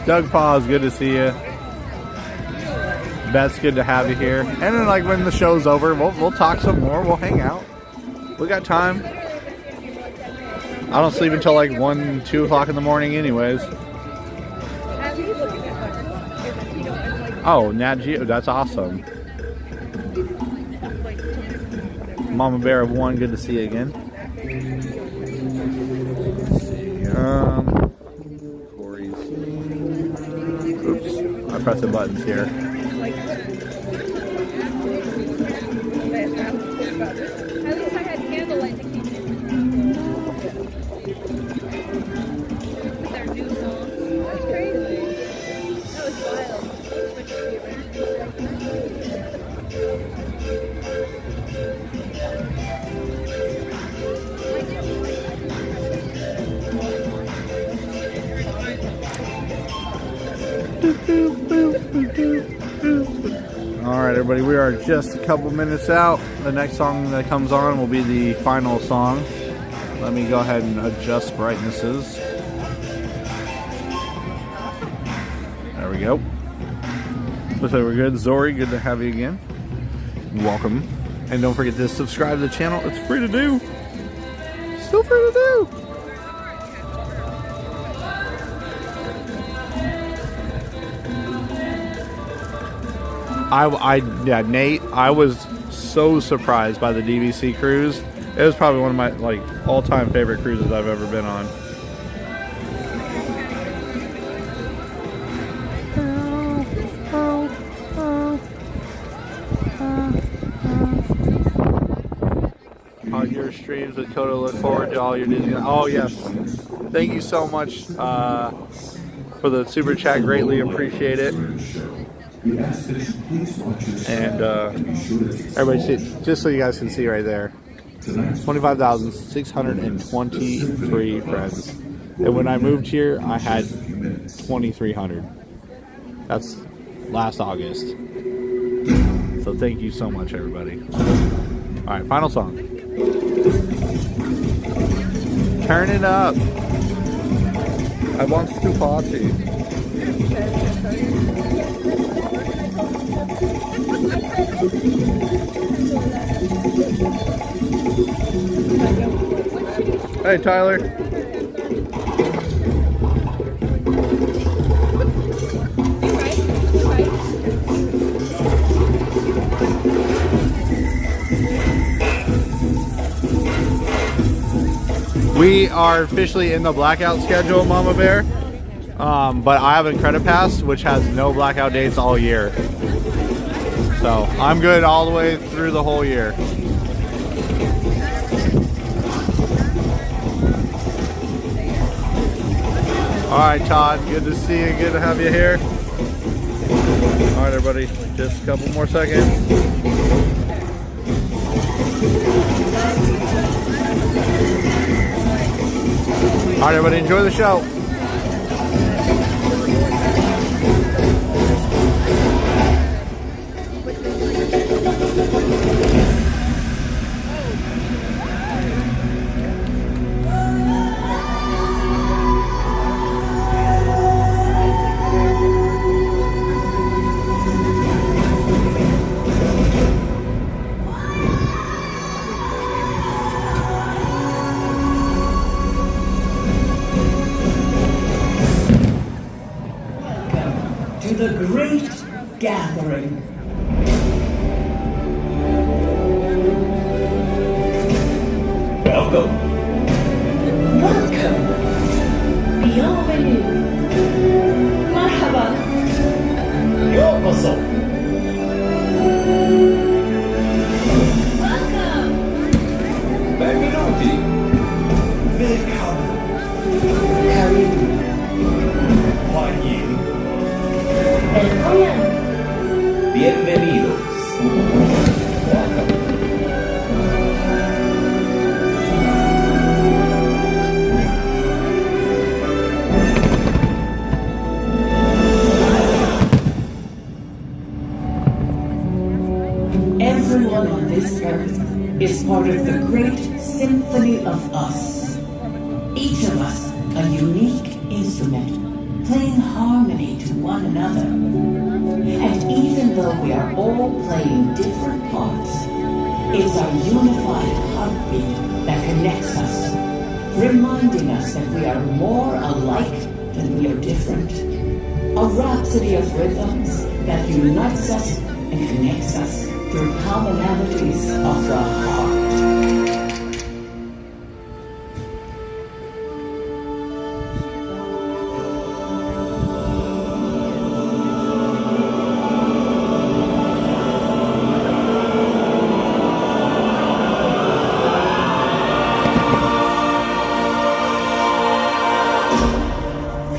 [SPEAKER 1] Doug Paws, good to see you. Beth's good to have you here. And then like when the show's over, we'll talk some more. We'll hang out. We got time. I don't sleep until like 1, 2 o'clock in the morning anyways. Oh, Nat Geo, that's awesome. Mama Bear of 1, good to see you again. Let's see. Corey's. Oops, I pressed the buttons here.
[SPEAKER 5] At least I had candlelight to keep it. Their new songs. That's crazy. That was wild. Switch to the original.
[SPEAKER 1] Alright everybody, we are just a couple minutes out. The next song that comes on will be the final song. Let me go ahead and adjust brightnesses. There we go. Looks like we're good. Zori, good to have you again. Welcome. And don't forget to subscribe to the channel. It's free to do. Still free to do. Yeah, Nate, I was so surprised by the DVC cruise. It was probably one of my all-time favorite cruises I've ever been on. On your streams with Coda, look forward to all your Disney. Oh yes, thank you so much for the super chat. Greatly appreciate it. And everybody, just so you guys can see right there, 25,623 friends. And when I moved here, I had 2,300. That's last August. So thank you so much, everybody. All right, final song. Turn it up. I want to party. Hey, Tyler. We are officially in the blackout schedule, Mama Bear. But I have a credit pass, which has no blackout dates all year. So I'm good all the way through the whole year. All right, Todd, good to see you. Good to have you here. All right, everybody, just a couple more seconds. All right, everybody, enjoy the show.
[SPEAKER 8] To the great gathering.
[SPEAKER 6] Welcome.
[SPEAKER 8] Welcome.
[SPEAKER 4] Bienvenue.
[SPEAKER 8] Marhaba.
[SPEAKER 6] Yokoso.
[SPEAKER 4] Welcome.
[SPEAKER 6] Benvenuti.
[SPEAKER 8] Willkommen. Karibu.
[SPEAKER 6] Huanyin.
[SPEAKER 4] El Korean.
[SPEAKER 6] Bienvenidos. Welcome.
[SPEAKER 8] Everyone on this earth is part of the great symphony of us. Each of us a unique instrument, playing harmony to one another. And even though we are all playing different parts, it's our unified heartbeat that connects us, reminding us that we are more alike than we are different. A rhapsody of rhythms that unites us and connects us through commonalities of the heart.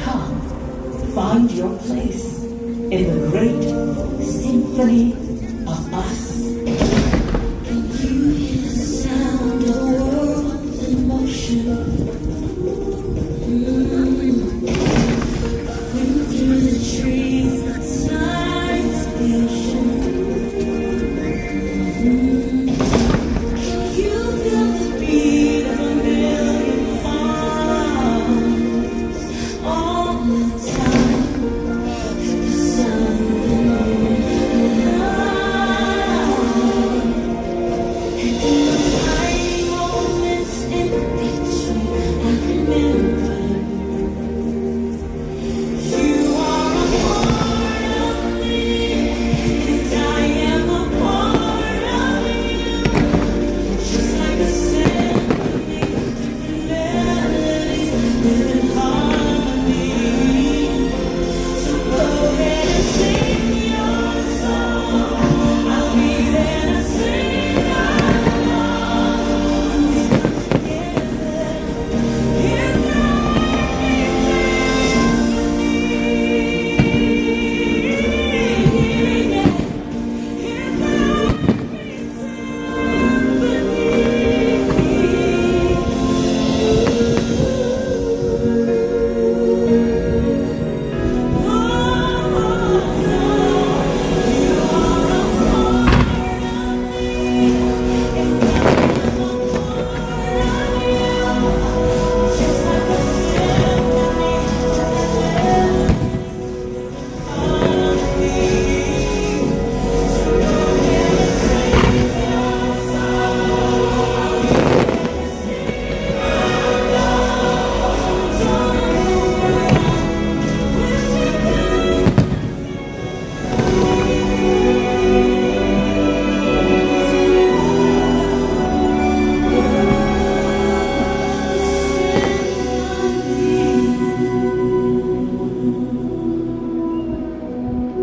[SPEAKER 8] Come, find your place in the great symphony of us.
[SPEAKER 4] Sound of the world in motion. Wind through the trees, sights of the ocean. Can you feel the beat of a million hearts all the time? The sun, the moon, the light.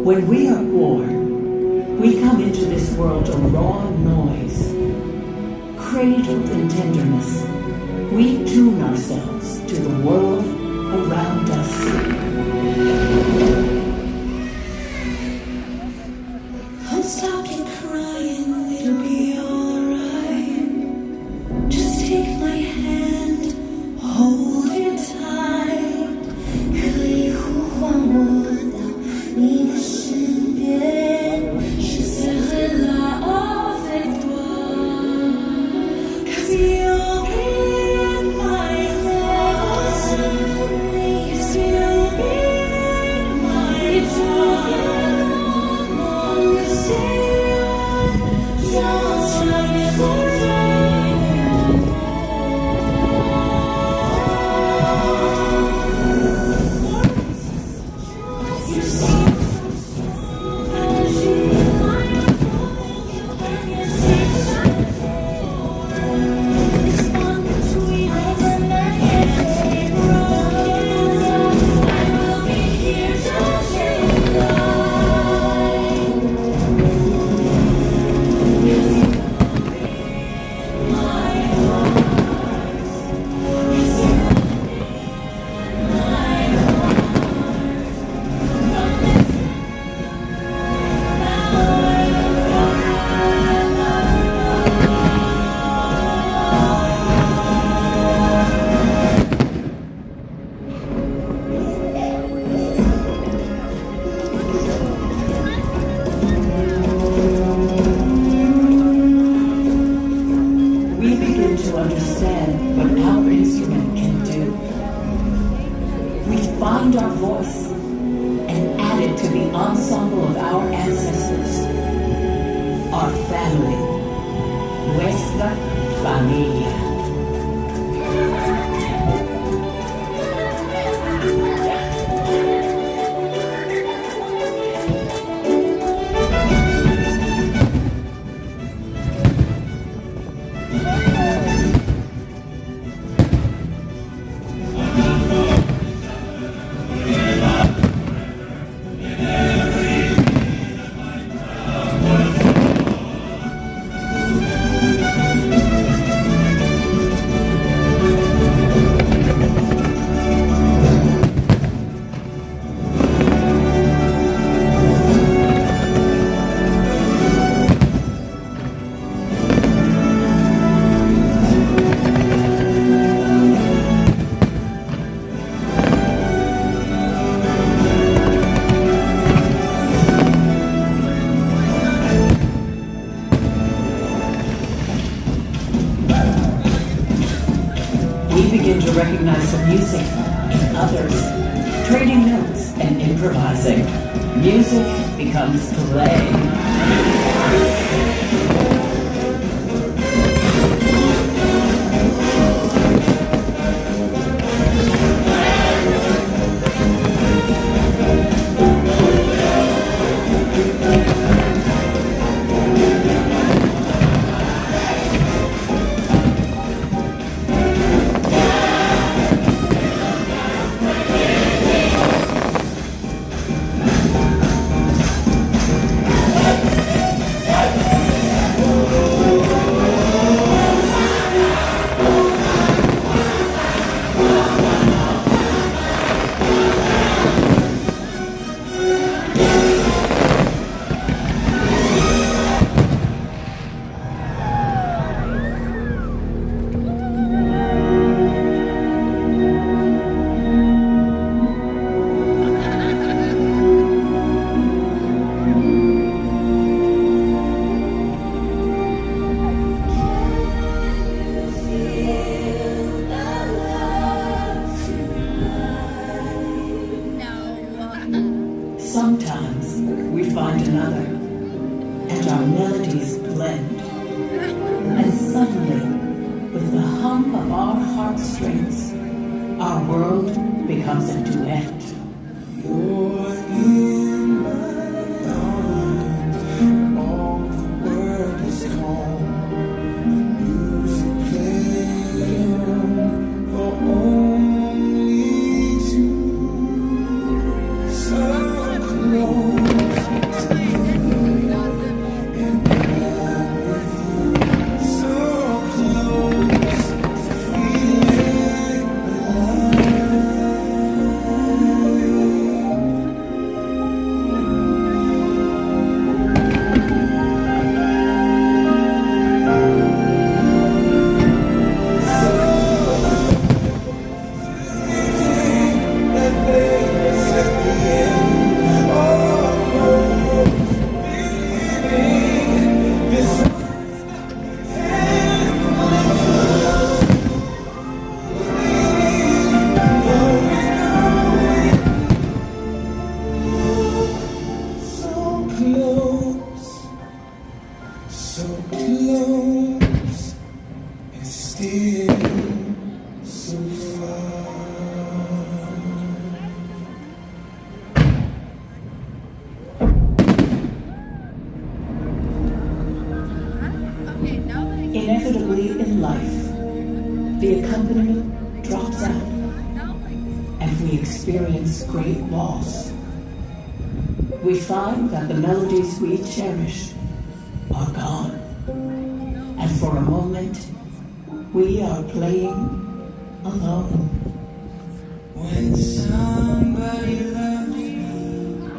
[SPEAKER 8] When we are born, we come into this world a raw noise. Cradled in tenderness, we tune ourselves to the world around us.
[SPEAKER 4] Don't stop your crying, it'll be alright. Just take my hand, hold it tight. 可以呼唤我到你的身边，Je serai là avec toi. 'Cause you'll be in my thoughts, yes, you'll be in my thoughts. Don't try me for
[SPEAKER 8] We begin to understand what our instrument can do. We find our voice and add it to the ensemble of our ancestors, our family, nuestra familia. We begin to recognize the music in others, trading notes and improvising. Music becomes play. Sometimes we find another, and our melodies blend. And suddenly, with the hum of our heartstrings, our world becomes a duet.
[SPEAKER 9] You're in my arms, all the world is calm. Music playing for only two. So close.
[SPEAKER 8] early in life, the accompaniment drops out, and we experience great loss. We find that the melodies we cherish are gone, and for a moment, we are playing alone.
[SPEAKER 9] When somebody loved me,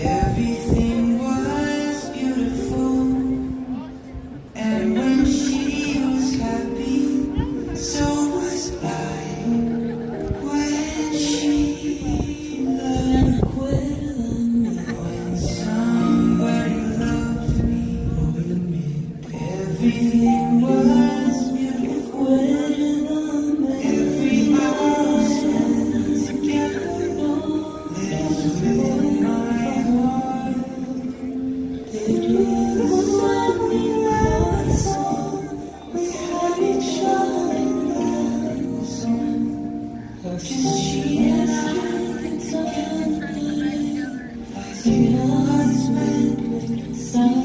[SPEAKER 9] everything was beautiful. And when she was happy, so was I. When she loved me, when somebody loved me, everything was beautiful. Every house together lives within my heart. It was when we were so we had each other in the song. Just she and I together, like two hearts meant with sun.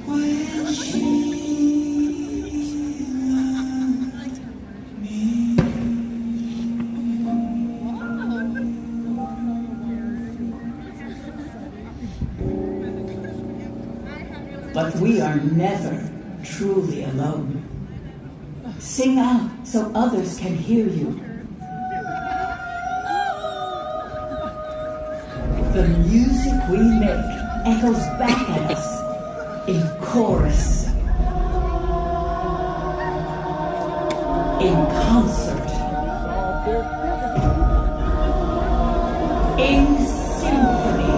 [SPEAKER 9] When she
[SPEAKER 8] But we are never truly alone. Sing out so others can hear you. The music we make echoes back at us in chorus, in concert, in symphony.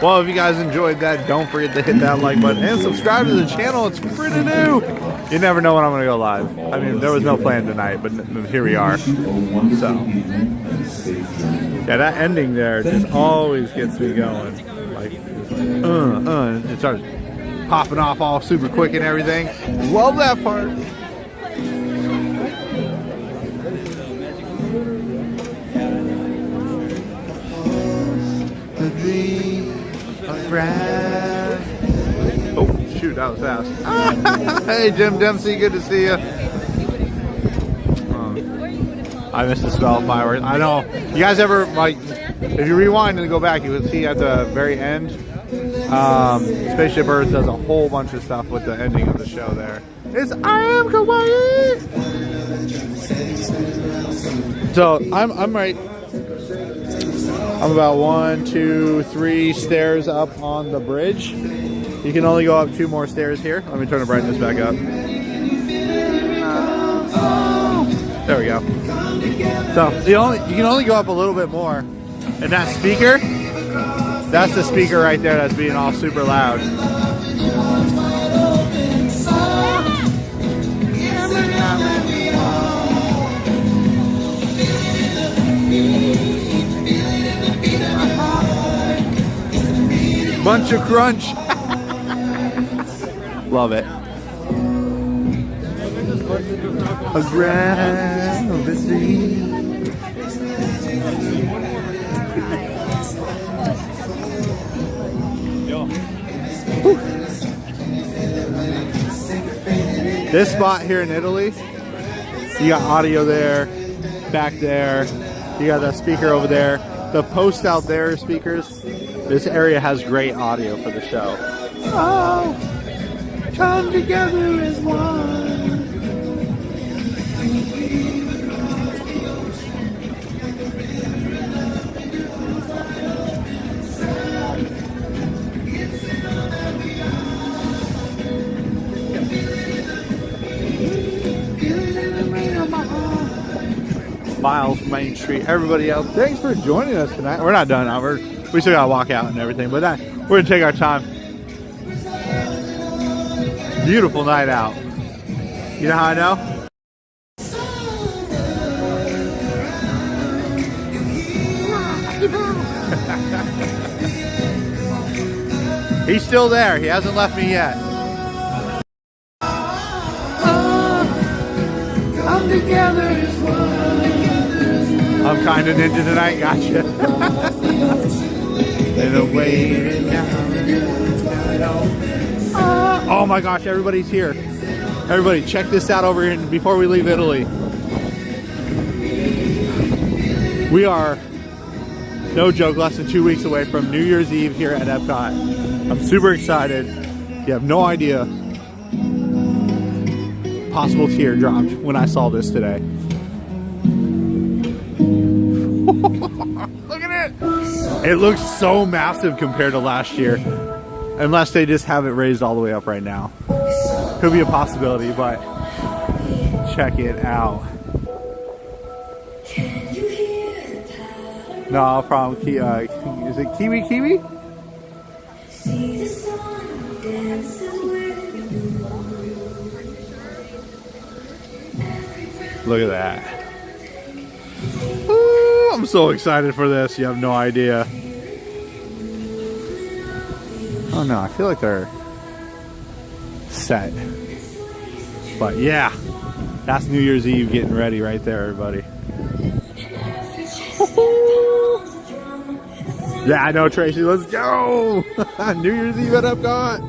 [SPEAKER 1] Well, if you guys enjoyed that, don't forget to hit that like button and subscribe to the channel. It's pretty new. You never know when I'm going to go live. I mean, there was no plan tonight, but here we are. So, yeah, that ending there just always gets me going. Like, it starts popping off all super quick and everything. Love that part. Oh, shoot, that was fast. Hey, Jim Dempsey, good to see you. I missed the spell of fireworks. I know. You guys ever, like, if you rewind and go back, you would see at the very end, Spaceship Earth does a whole bunch of stuff with the ending of the show there. It's I am Kawaii! So, I'm right. I'm about 1, 2, 3 stairs up on the bridge. You can only go up 2 more stairs here. Let me turn the brightness back up. There we go. So you can only go up a little bit more. And that speaker, that's the speaker right there that's being all super loud. Bunch of crunch. Love it. A gravity. This spot here in Italy, you got audio there, back there. You got that speaker over there. The post out there speakers. This area has great audio for the show. Oh, come together as one. Miles Main Street. Everybody else, thanks for joining us tonight. We're not done. We still gotta walk out and everything, but we're gonna take our time. Beautiful night out. You know how I know? He's still there. He hasn't left me yet. I'm together as one. I'm kind of ninja tonight, gotcha. Oh my gosh, everybody's here. Everybody, check this out over here before we leave Italy. We are, no joke, less than 2 weeks away from New Year's Eve here at EPCOT. I'm super excited. You have no idea. Possible tear dropped when I saw this today. Look at it! It looks so massive compared to last year. Unless they just have it raised all the way up right now. Could be a possibility, but check it out. No problem. Is it Kiwi? Look at that. Ooh, I'm so excited for this. You have no idea. Oh no, I feel like they're set. But yeah, that's New Year's Eve getting ready right there, everybody. Yeah, I know, Tracy. Let's go! New Year's Eve at EPCOT.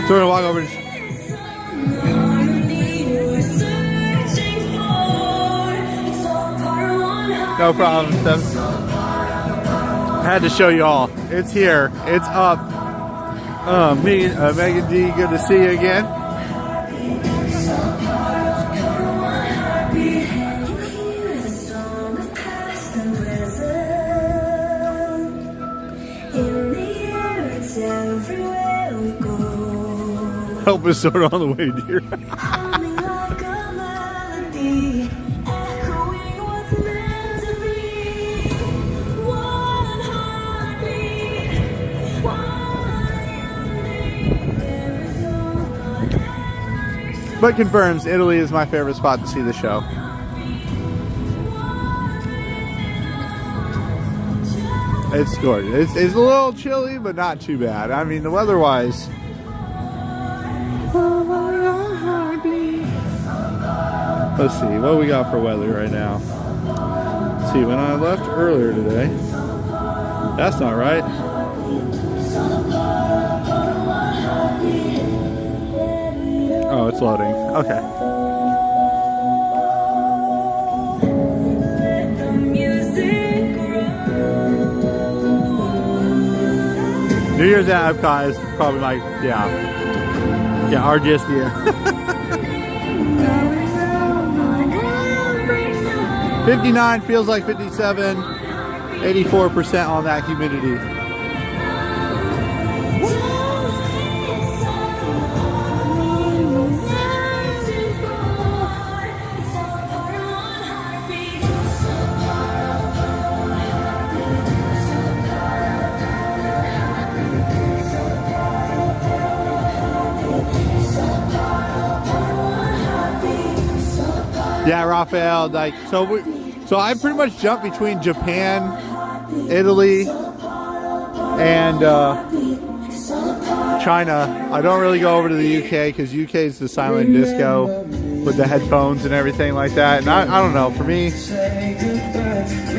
[SPEAKER 1] So we're gonna walk over. No problem, Steph. I had to show you all. It's here. It's up. Megan D, good to see you again. Help us sort on the way, dear.
[SPEAKER 4] Humming like a melody, echoing what's meant to be. One heartbeat, one.
[SPEAKER 1] But confirms Italy is my favorite spot to see the show. It's gorgeous. It's a little chilly, but not too bad. I mean, the weather-wise. Let's see, what we got for weather right now? Let's see, when I left earlier today. That's not right. Oh, it's loading. Okay. New Year's at EPCOT is probably like, yeah, RGS year. 59 feels like 57, 84% on that humidity. Yeah, Raphael, like, so I pretty much jumped between Japan, Italy, and China. I don't really go over to the UK because UK is the silent disco with the headphones and everything like that. And I don't know, for me,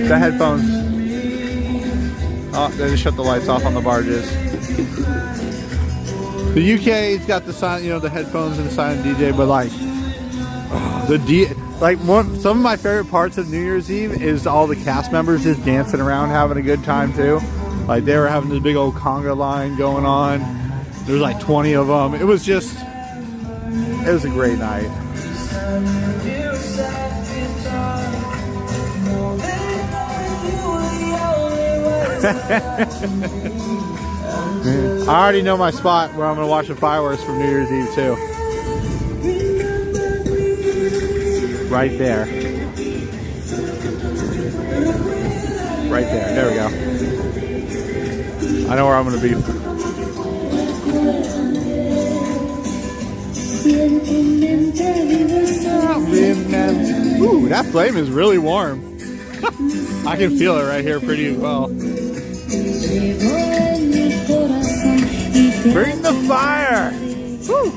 [SPEAKER 1] the headphones, oh, they just shut the lights off on the barges. The UK's got the silent, you know, the headphones and the silent DJ, but like, some of my favorite parts of New Year's Eve is all the cast members just dancing around having a good time too. Like they were having this big old conga line going on. There was like 20 of them. It was a great night. I already know my spot where I'm going to watch the fireworks from New Year's Eve too. Right there. Right there. There we go. I know where I'm going to be. Ooh, that flame is really warm. I can feel it right here pretty well. Bring the fire! Woo.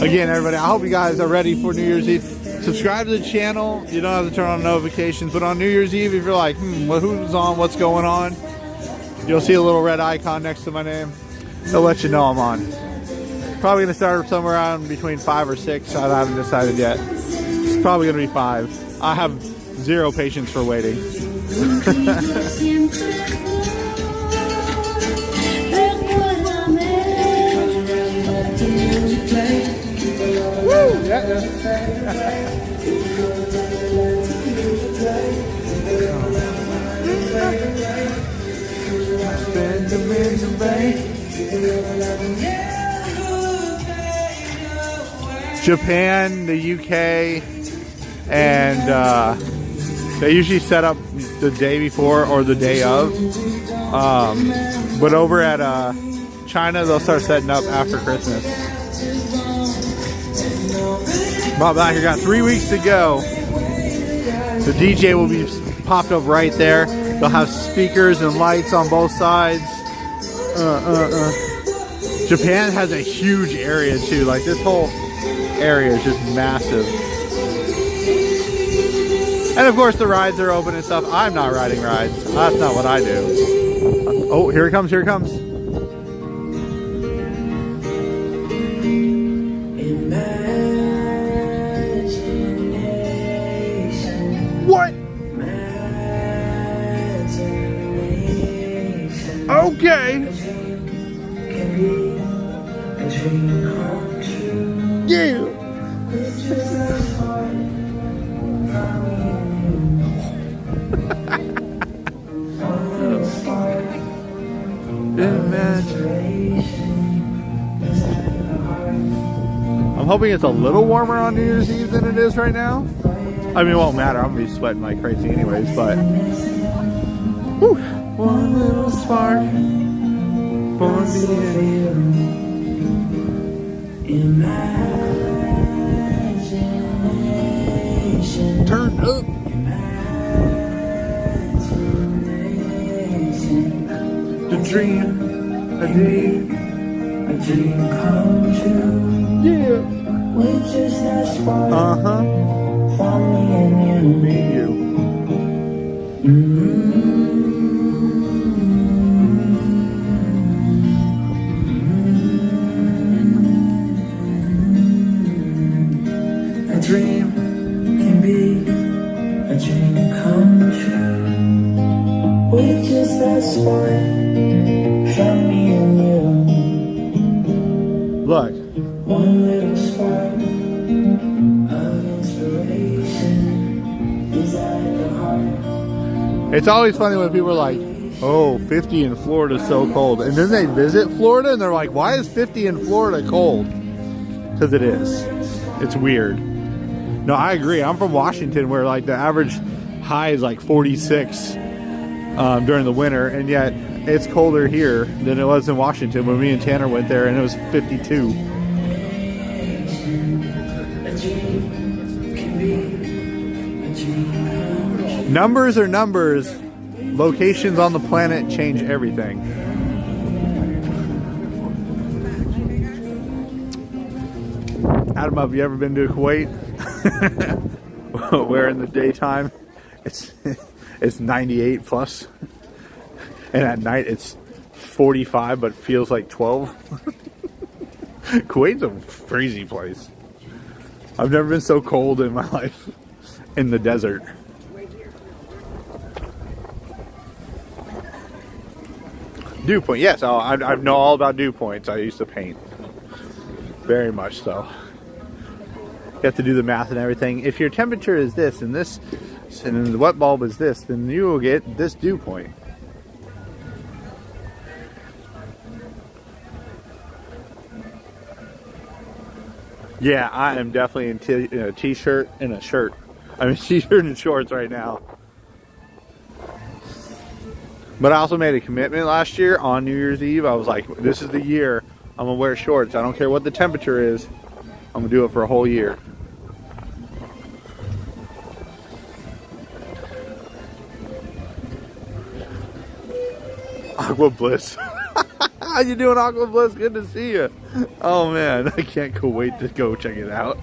[SPEAKER 1] Again, everybody, I hope you guys are ready for New Year's Eve. Subscribe to the channel. You don't have to turn on notifications, but on New Year's Eve, if you're like, who's on, what's going on, you'll see a little red icon next to my name. It'll let you know I'm on. Probably going to start somewhere around between 5 or 6. I haven't decided yet. It's probably going to be 5. I have zero patience for waiting. Woo! Yeah. Japan, the UK, and they usually set up the day before or the day of. But over at China, they'll start setting up after Christmas. About that, you got 3 weeks to go. The DJ will be popped up right there. They'll have speakers and lights on both sides. Japan has a huge area too. Like this whole area is just massive. And of course the rides are open and stuff. I'm not riding rides. That's not what I do. Oh, here it comes, here it comes. What? Okay. Yeah. hoping it's a little warmer on New Year's Eve than it is right now. I mean, it won't matter. I'm gonna be sweating like crazy anyways, but whew, one little spark for me. Turn up. The dream, a dream come true. Yeah. With just that spark. For me and you. A dream can be a dream come true. With just that spark from me and you. Look. One little spark of inspiration is at the heart. It's always funny when people are like, oh, 50 in Florida is so cold. And then they visit Florida and they're like, why is 50 in Florida cold? Because it is. It's weird. No, I agree. I'm from Washington where like the average high is like 46 during the winter. And yet it's colder here than it was in Washington when me and Tanner went there and it was 52. Numbers are numbers. Locations on the planet change everything. Adam, have you ever been to Kuwait? Where in the daytime it's 98 plus, and at night it's 45 but feels like 12. Kuwait's a crazy place. I've never been so cold in my life in the desert. Dew point, yes, I know all about dew points. I used to paint. Very much so. You have to do the math and everything. If your temperature is this and this, and the wet bulb is this, then you will get this dew point. Yeah, I am definitely in a t-shirt and a shirt. I mean, t-shirt and shorts right now. But I also made a commitment last year on New Year's Eve. I was like, this is the year I'm gonna wear shorts. I don't care what the temperature is. I'm gonna do it for a whole year. Aqua Bliss. How you doing, Aqua Bliss? Good to see you. Oh man, I can't wait to go check it out.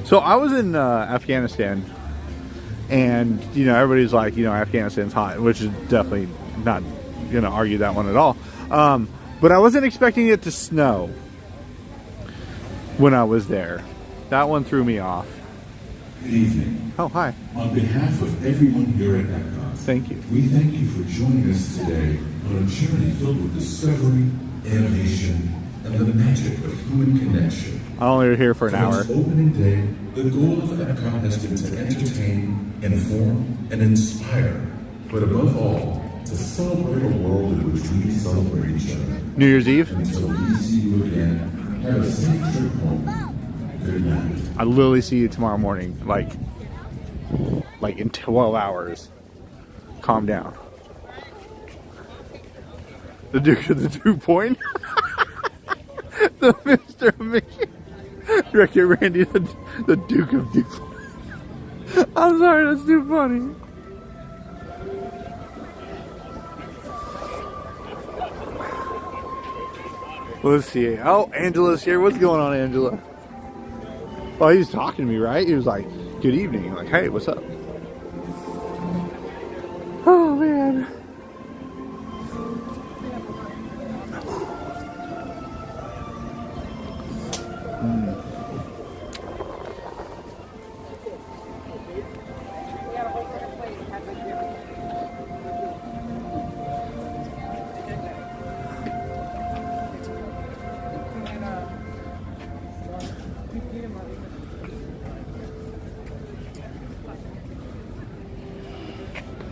[SPEAKER 1] So I was in Afghanistan, and you know, everybody's like, you know, Afghanistan's hot, which is definitely not gonna argue that one at all. But I wasn't expecting it to snow when I was there. That one threw me off.
[SPEAKER 6] Good evening.
[SPEAKER 1] Oh, hi.
[SPEAKER 6] On behalf of everyone here at EPCOT,
[SPEAKER 1] thank you.
[SPEAKER 6] We thank you for joining us today on a journey filled with discovery, innovation, and the magic of human connection.
[SPEAKER 1] I'm only here for an hour.
[SPEAKER 6] Since opening day, the goal of EPCOT has been to entertain, inform, and inspire, but above all, to celebrate a world in which we celebrate each other.
[SPEAKER 1] New Year's Eve.
[SPEAKER 6] Until we see you again, have a safe trip home. Good night.
[SPEAKER 1] I literally see you tomorrow morning, like in 12 hours. Calm down. The Duke of the Dew Point. The Mr. Mickey. Ricky Randy, the Duke of Dew Point. I'm sorry, that's too funny. Let's see. Oh, Angela's here. What's going on, Angela? Oh, he was talking to me, right? He was like, good evening. Like, hey, what's up? Oh, man.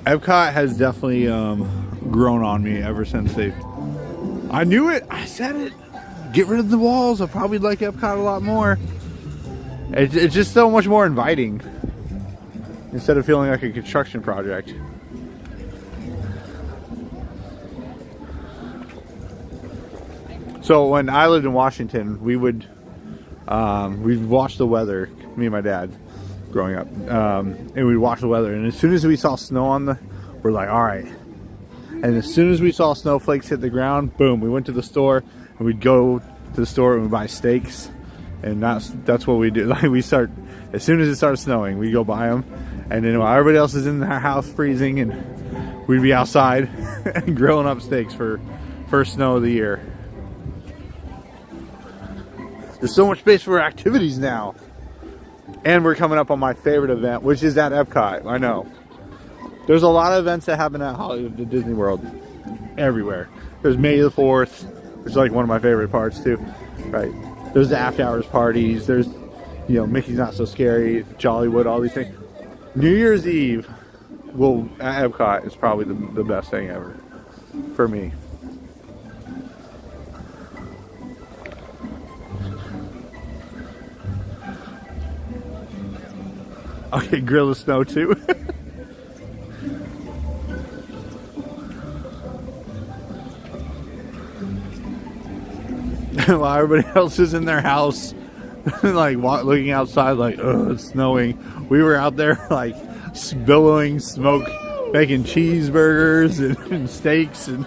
[SPEAKER 1] Epcot has definitely grown on me ever since they. I knew it. I said it. Get rid of the walls. I probably like Epcot a lot more. It's just so much more inviting instead of feeling like a construction project. So when I lived in Washington, we'd watch the weather. Me and my dad, growing up, and we'd watch the weather. And as soon as we saw snow we're like, all right. And as soon as we saw snowflakes hit the ground, boom, we went to the store, and we'd go to the store and we'd buy steaks, and that's what we do. Like, we start as soon as it started snowing, we go buy them, and then while everybody else is in their house freezing, and we'd be outside and grilling up steaks for first snow of the year. There's so much space for activities now. And we're coming up on my favorite event, which is at Epcot. I know. There's a lot of events that happen at Hollywood, at Disney World. Everywhere. There's May the 4th, which is like one of my favorite parts too. Right. There's the after hours parties. There's, Mickey's Not So Scary, Jollywood, all these things. New Year's Eve at Epcot is probably the best thing ever. For me. Okay, grill the snow too. While everybody else is in their house, like looking outside, like, oh, it's snowing. We were out there like billowing smoke, making cheeseburgers and steaks and.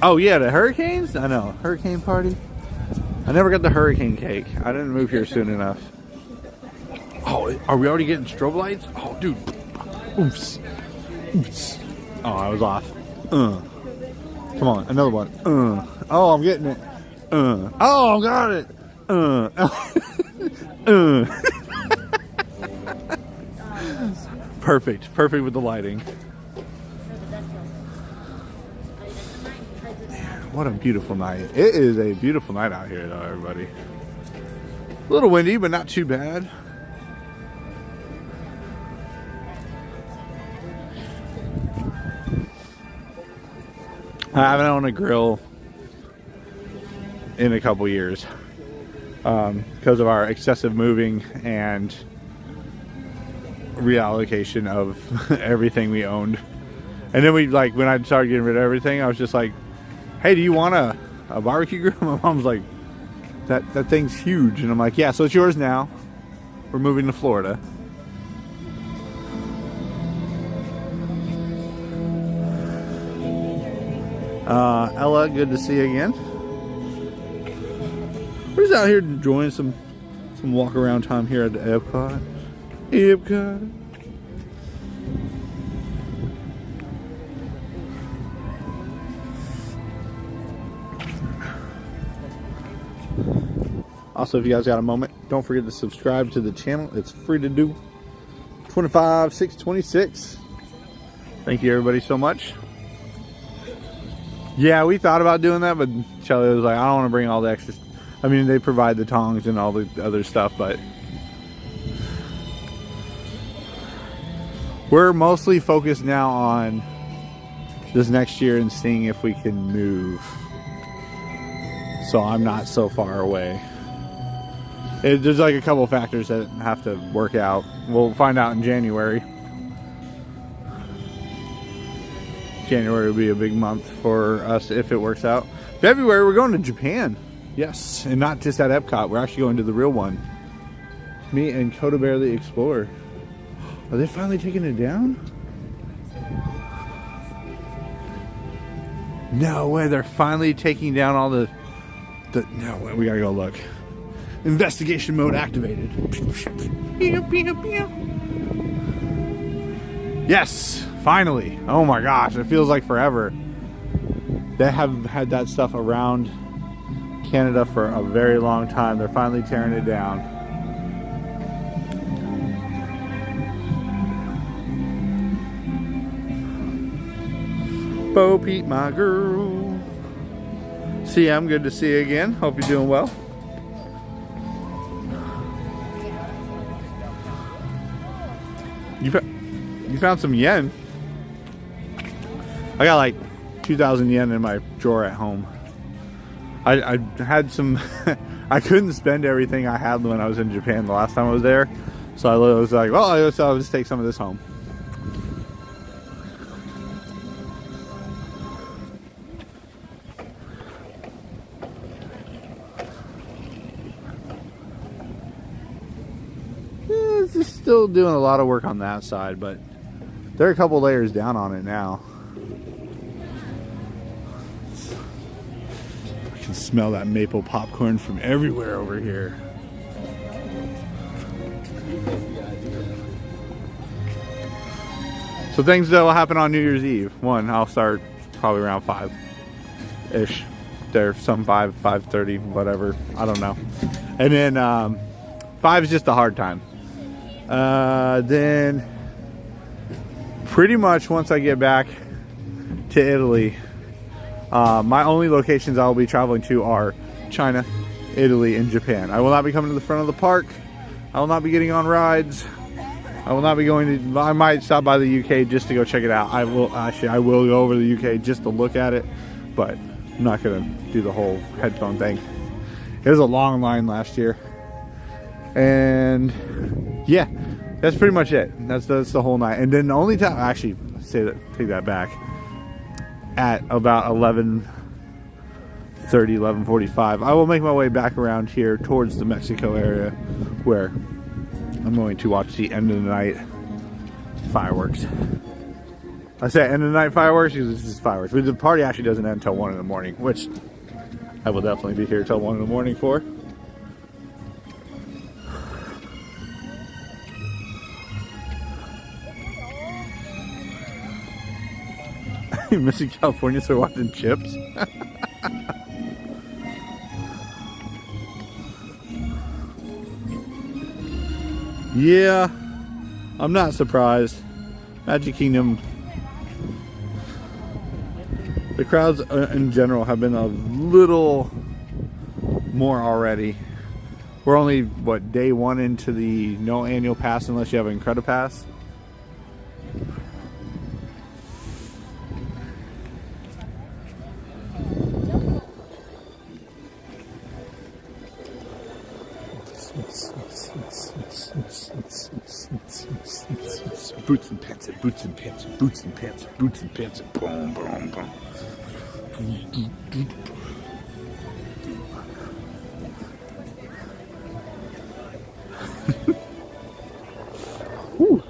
[SPEAKER 1] Oh yeah, the hurricanes? I know, hurricane party. I never got the hurricane cake. I didn't move here soon enough. Oh, are we already getting strobe lights? Oh, dude. Oops. Oops. Oh, I was off. Come on, another one. Oh, I'm getting it. Oh, I got it. Perfect. Perfect with the lighting. What a beautiful night. It is a beautiful night out here, though, everybody. A little windy, but not too bad. I haven't owned a grill in a couple years because of our excessive moving and reallocation of everything we owned. And then when I started getting rid of everything, I was just like, hey, do you want a barbecue grill? My mom's like, that thing's huge. And I'm like, yeah, so it's yours now. We're moving to Florida. Ella, good to see you again. We're just out here enjoying some walk around time here at the EPCOT. EPCOT. Also, if you guys got a moment, don't forget to subscribe to the channel. It's free to do. 25/6/26. Thank you, everybody, so much. Yeah, we thought about doing that, but Shelly was like, I don't want to bring all the extra. I mean, they provide the tongs and all the other stuff, but we're mostly focused now on this next year and seeing if we can move. So I'm not so far away. There's like a couple factors that have to work out. We'll find out in January. January will be a big month for us if it works out. February, we're going to Japan. Yes, and not just at Epcot. We're actually going to the real one. Me and Coda Bear the Explorer. Are they finally taking it down? No way, they're finally taking down all the no way, we gotta go look. Investigation mode activated. Yes, finally. Oh my gosh, it feels like forever. They have had that stuff around Canada for a very long time. They're finally tearing it down. Bo Peep, my girl. CM, good to see you again. Hope you're doing well. You found some yen. I got like 2,000 yen in my drawer at home. I had some. I couldn't spend everything I had when I was in Japan the last time I was there, so I was like, well, I'll just take some of this home. It's just still doing a lot of work on that side, but they're a couple layers down on it now. I can smell that maple popcorn from everywhere over here. So things that will happen on New Year's Eve. One, I'll start probably around 5-ish. There's some 5:30, whatever. I don't know. And then 5 is just a hard time. Then pretty much once I get back to Italy, my only locations I will be traveling to are China, Italy, and Japan. I will not be coming to the front of the park. I will not be getting on rides. I will not be going to. I might stop by the UK just to go check it out. I will go over to the UK just to look at it, but I'm not gonna do the whole headphone thing. It was a long line last year, and yeah, that's pretty much it. That's the whole night. And then the only time, actually, take that back. At about 11:30, 11:45, I will make my way back around here towards the Mexico area, where I'm going to watch the end of the night fireworks. I say end of the night fireworks because it's just fireworks. But the party actually doesn't end until 1 in the morning, which I will definitely be here till 1 in the morning for. Missing California, so we're watching Chips. Yeah, I'm not surprised. Magic Kingdom, the crowds in general have been a little more already. We're only, what, day 1 into the no annual pass unless you have an Incredipass. Boots and pants, boots and pants, boots and pants, boots and pants, boom, boom, boom. Whew.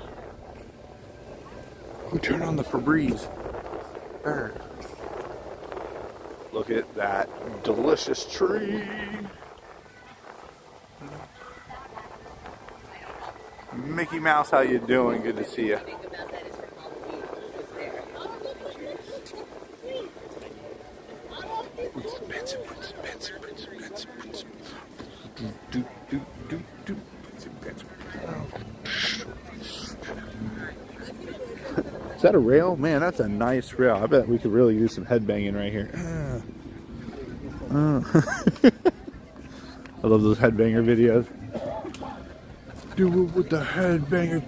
[SPEAKER 1] We'll turn on the Febreze. Look at that delicious tree. Mickey Mouse, how you doing? Good to see you. Is that a rail? Man, that's a nice rail. I bet we could really use some headbanging right here. I love those headbanger videos. Do it with the headbanger.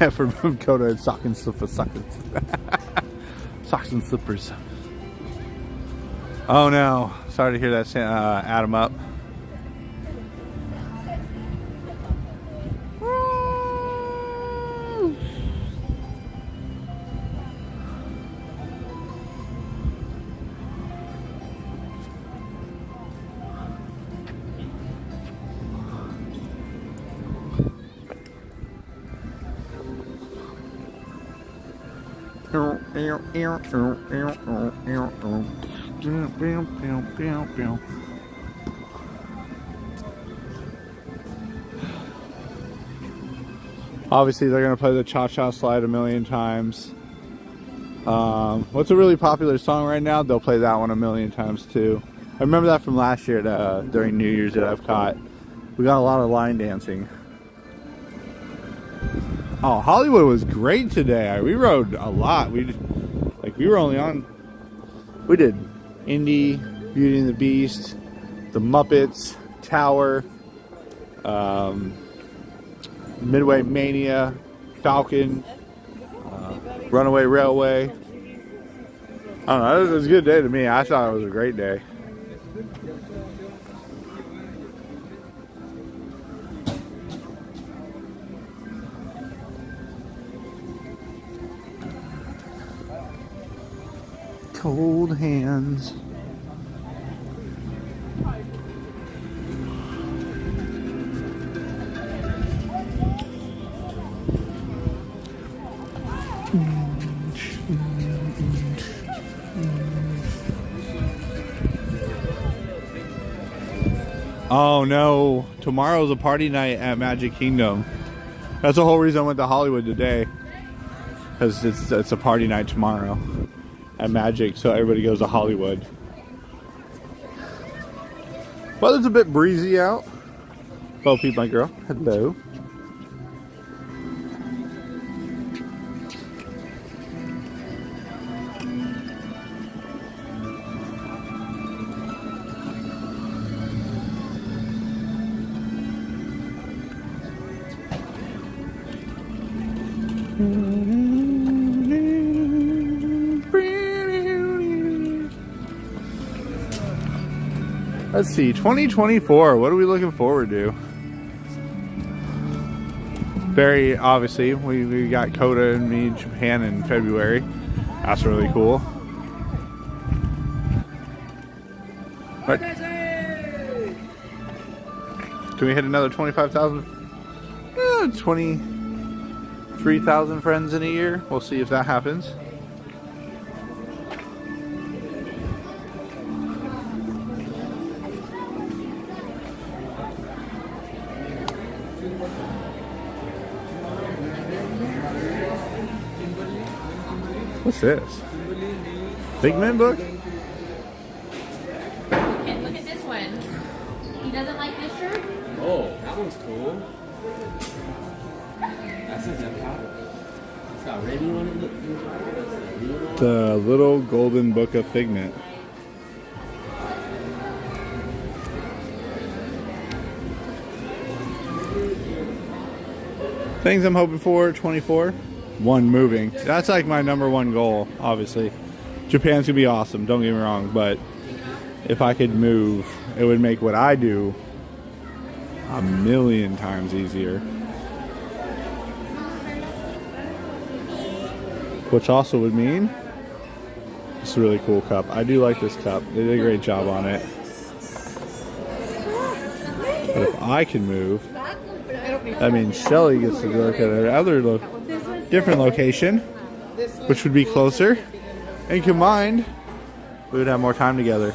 [SPEAKER 1] Yeah, from Coda and sock and slippers. Socks and slippers. Oh no, sorry to hear that, Adam up. Obviously, they're going to play the Cha-Cha Slide a million times. What's a really popular song right now? They'll play that one a million times too. I remember that from last year during New Year's at EPCOT. We got a lot of line dancing. Oh, Hollywood was great today. We rode a lot. We did Indy, Beauty and the Beast, the Muppets, Tower, Midway Mania, Falcon, Runaway Railway. I don't know, it was a good day to me. I thought it was a great day. Cold hands. Oh no, tomorrow's a party night at Magic Kingdom. That's the whole reason I went to Hollywood today. Because it's a party night tomorrow at Magic, so everybody goes to Hollywood. Well, it's a bit breezy out. Bo Peep, my girl. Hello. Let's see, 2024, what are we looking forward to? Very obviously, we got Coda and me in Japan in February. That's really cool. But can we hit another 25,000? 23,000 friends in a year? We'll see if that happens. What's this? Figment book?
[SPEAKER 5] And look at this one. He doesn't like this shirt?
[SPEAKER 3] Oh, that one's cool. That's his EPCOT. It's got rainbow on it.
[SPEAKER 1] The Little Golden Book of Figment. Things I'm hoping for, 24. One, moving. That's like my #1 goal, obviously. Japan's gonna be awesome, don't get me wrong, but if I could move, it would make what I do a million times easier. Which also would mean it's a really cool cup. I do like this cup. They did a great job on it. But if I can move, that means Shelly gets to look at another different location, which would be closer, and combined, we would have more time together.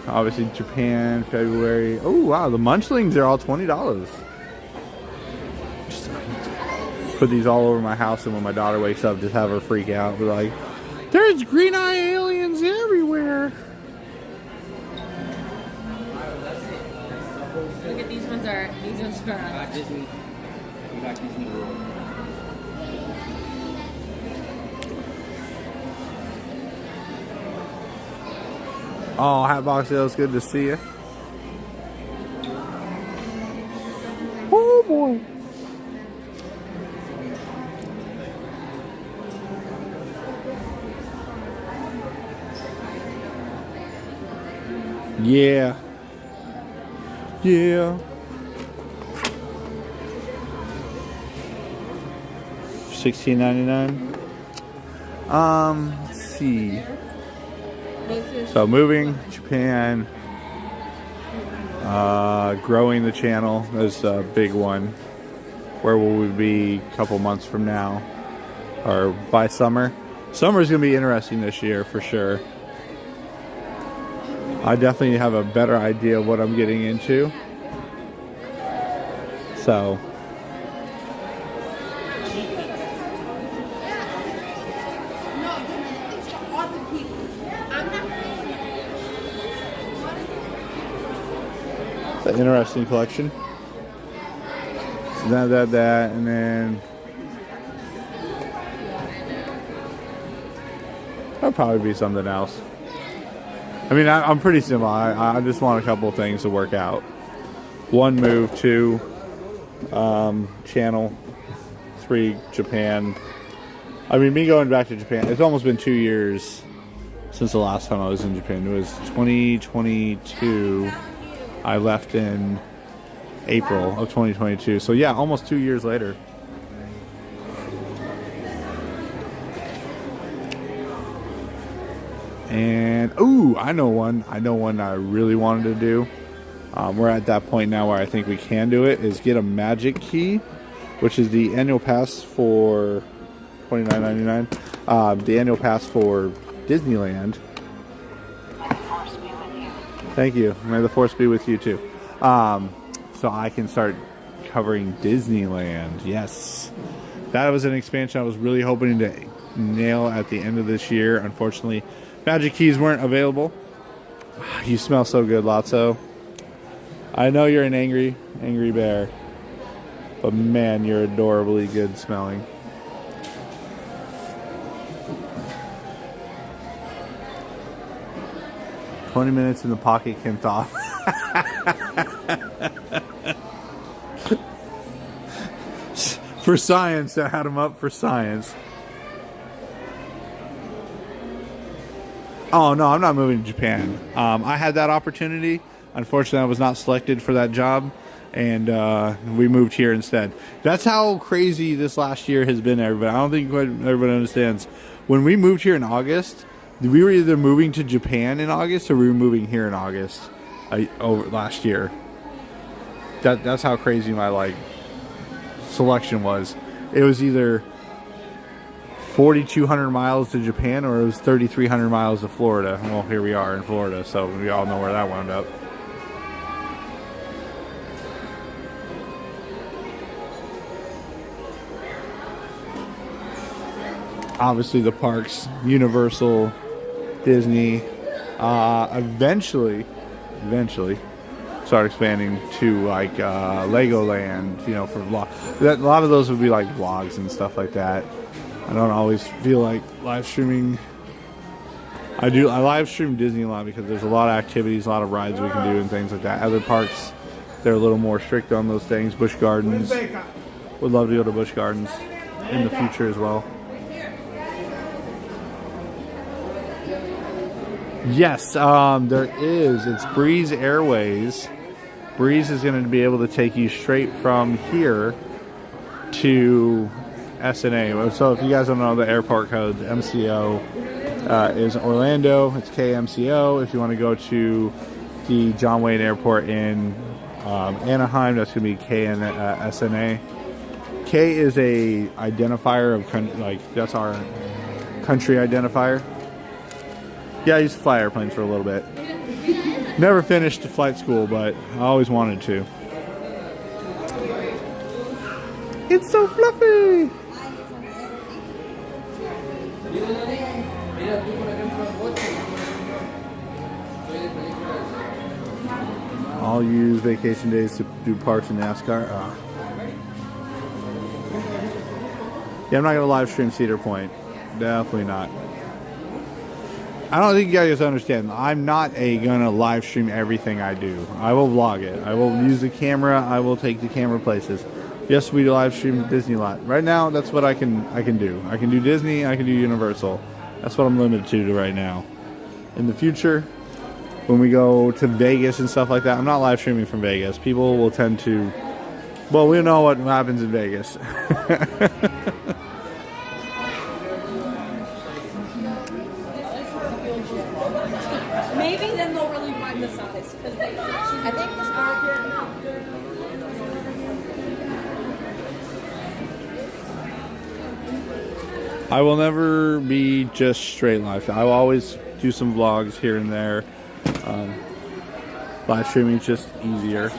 [SPEAKER 1] Obviously Japan, February. Oh wow, the Munchlings are all $20. Just put these all over my house, and when my daughter wakes up, just have her freak out. We're like, there's green eye aliens everywhere.
[SPEAKER 5] Look at these ones are
[SPEAKER 3] Disney. We got Disney World.
[SPEAKER 1] Oh, Hatbox Sale, it's good to see you. Oh boy. Yeah. Yeah. $16.99. Let's see. So moving, Japan, growing the channel is a big one. Where will we be a couple months from now, or by summer? Summer's gonna be interesting this year for sure. I definitely have a better idea of what I'm getting into. So It's an interesting collection. So that, and then that'll probably be something else. I mean, I'm pretty simple. I just want a couple of things to work out. 1, move. 2, channel. 3, Japan. I mean, me going back to Japan, it's almost been 2 years since the last time I was in Japan. It was 2022. I left in April of 2022. So yeah, almost 2 years later. And ooh, I know one I really wanted to do. We're at that point now where I think we can do it, is get a magic key, which is the annual pass for $29.99. The annual pass for Disneyland. Thank you. May the force be with you too. So I can start covering Disneyland. Yes. That was an expansion I was really hoping to nail at the end of this year. Unfortunately, magic keys weren't available. You smell so good, Lotso. I know you're an angry bear, but man, you're adorably good smelling. "20 minutes in the pocket, Kenthoff." For science, I had him up for science. Oh no, I'm not moving to Japan. I had that opportunity. Unfortunately, I was not selected for that job, and we moved here instead. That's how crazy this last year has been, everybody. I don't think everybody understands. When we moved here in August, we were either moving to Japan in August or we were moving here in August over last year. That's how crazy my selection was. It was either 4,200 miles to Japan or it was 3,300 miles to Florida. Well, here we are in Florida, so we all know where that wound up. Obviously the parks, Universal, Disney, eventually start expanding to Legoland, for a lot of those would be like vlogs and stuff like that. I don't always feel like live streaming. I live stream Disney a lot because there's a lot of activities, a lot of rides we can do and things like that. Other parks, they're a little more strict on those things. Busch Gardens, would love to go to Busch Gardens in the future as well. Yes, there is. It's Breeze Airways. Breeze is going to be able to take you straight from here to SNA. So if you guys don't know the airport codes, MCO is Orlando. It's KMCO. If you want to go to the John Wayne Airport in Anaheim, that's going to be KSNA. K is a identifier of that's our country identifier. Yeah, I used to fly airplanes for a little bit. Never finished flight school, but I always wanted to. It's so fluffy! I'll use vacation days to do parks and NASCAR. Yeah, I'm not going to live stream Cedar Point. Definitely not. I don't think you guys understand. I'm not gonna live stream everything I do. I will vlog it. I will use the camera. I will take the camera places. Yes, we live stream Disney a lot. Right now, that's what I can do. I can do Disney. I can do Universal. That's what I'm limited to right now. In the future, when we go to Vegas and stuff like that, I'm not live streaming from Vegas. People will tend to. Well, we know what happens in Vegas.
[SPEAKER 5] Maybe then they'll really find the size. I think this market.
[SPEAKER 1] I will never be just straight live. I will always do some vlogs here and there. Live streaming is just easier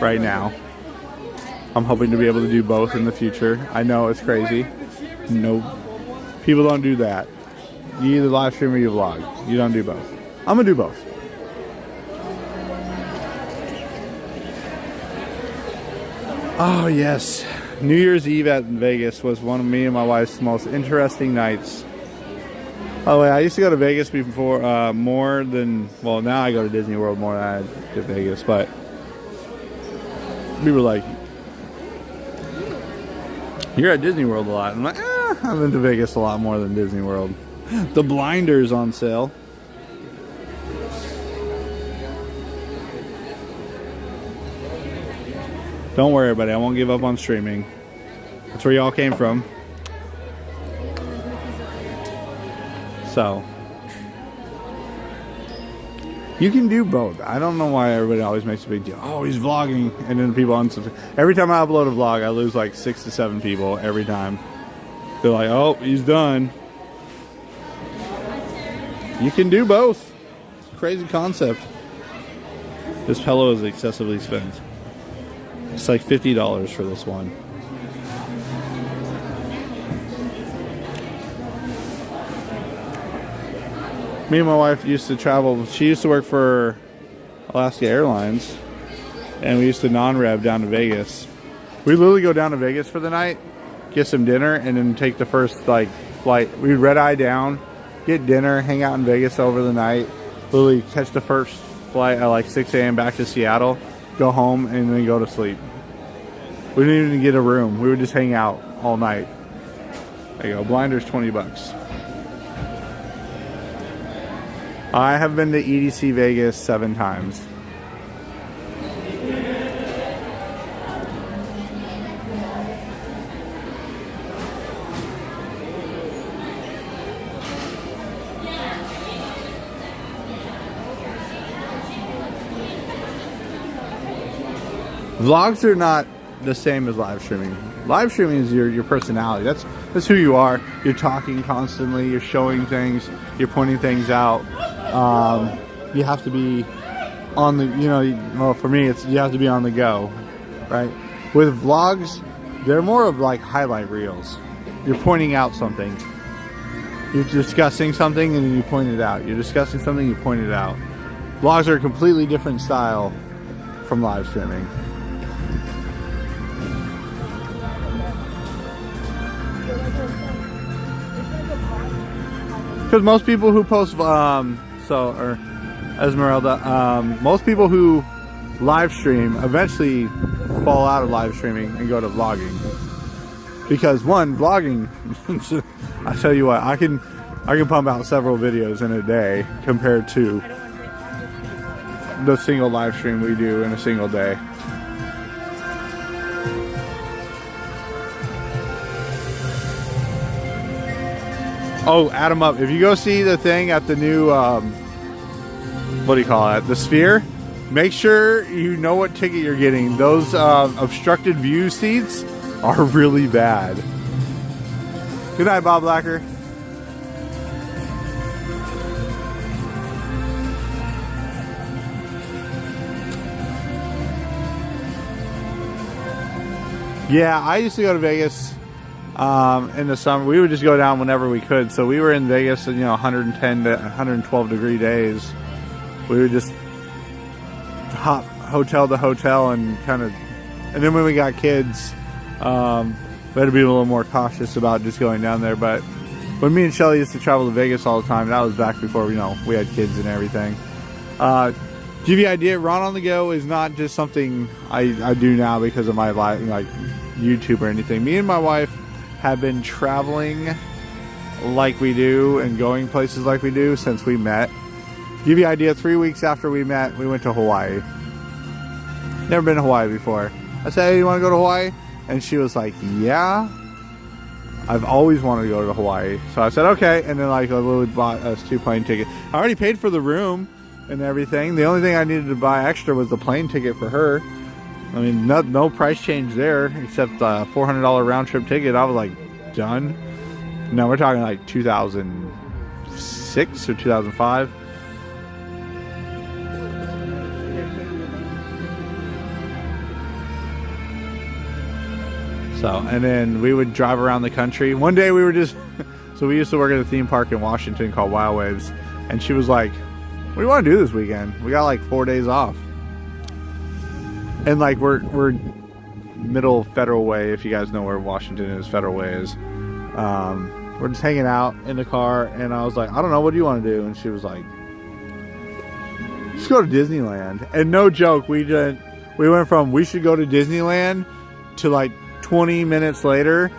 [SPEAKER 1] right now. I'm hoping to be able to do both in the future. I know it's crazy. No, people don't do that. You either live stream or you vlog. You don't do both. I'm gonna do both. Oh yes, New Year's Eve at Vegas was one of me and my wife's most interesting nights. Oh wait, I used to go to Vegas before more than, well, now I go to Disney World more than I did Vegas, but we were like, you're at Disney World a lot. I'm like, I've been to Vegas a lot more than Disney World. The Blinders on sale. Don't worry, everybody. I won't give up on streaming. That's where y'all came from. So, you can do both. I don't know why everybody always makes a big deal. Oh, he's vlogging. And then people unsubscribe. Every time I upload a vlog, I lose like 6 to 7 people every time. They're like, oh, he's done. You can do both. Crazy concept. This pillow is excessively expensive. It's like $50 for this one. Me and my wife used to travel. She used to work for Alaska Airlines, and we used to non-rev down to Vegas. We literally go down to Vegas for the night, get some dinner, and then take the first like flight. We'd red eye down, get dinner, hang out in Vegas over the night, literally catch the first flight at like 6 a.m. back to Seattle, go home, and then go to sleep. We didn't even get a room. We would just hang out all night. There you go. Blinders, 20 bucks. I have been to EDC Vegas 7 times. Vlogs are not the same as live streaming. Live streaming is your personality. That's who you are. You're talking constantly. You're showing things. You're pointing things out. You have to be on the, well, for me, you have to be on the go, right? With vlogs, they're more of like highlight reels. You're pointing out something. You're discussing something and then you point it out. You're discussing something, you point it out. Vlogs are a completely different style from live streaming. Because most people who post, or Esmeralda, most people who live stream eventually fall out of live streaming and go to vlogging. Because one, vlogging, I tell you what, I can pump out several videos in a day compared to the single live stream we do in a single day. Oh, add them up. If you go see the thing at the new, what do you call it? The Sphere, make sure you know what ticket you're getting. Those obstructed view seats are really bad. Good night, Bob Blacker. Yeah, I used to go to Vegas in the summer. We would just go down whenever we could. So we were in Vegas in 110 to 112 degree days. We would just hop hotel to hotel and and then when we got kids, we had to be a little more cautious about just going down there. But when me and Shelly used to travel to Vegas all the time, that was back before we had kids and everything. Give you an idea, Ron on the Go is not just something I do now because of my like YouTube or anything. Me and my wife have been traveling like we do and going places like we do since we met. Give you an idea, 3 weeks after we met, we went to Hawaii. Never been to Hawaii before. I said, hey, you want to go to Hawaii? And she was like, yeah. I've always wanted to go to Hawaii. So I said, okay. And then like we bought us 2 plane tickets. I already paid for the room and everything. The only thing I needed to buy extra was the plane ticket for her. I mean, no price change there except a $400 round trip ticket. I was like, done. No, we're talking like 2006 or 2005. So, and then we would drive around the country. One day we were just, so we used to work at a theme park in Washington called Wild Waves. And she was like, what do you want to do this weekend? We got like 4 days off. And like we're Middle Federal Way, if you guys know where Washington is, Federal Way is. We're just hanging out in the car, and I was like, I don't know, what do you want to do? And she was like, let's go to Disneyland. And no joke, we went from we should go to Disneyland to like 20 minutes later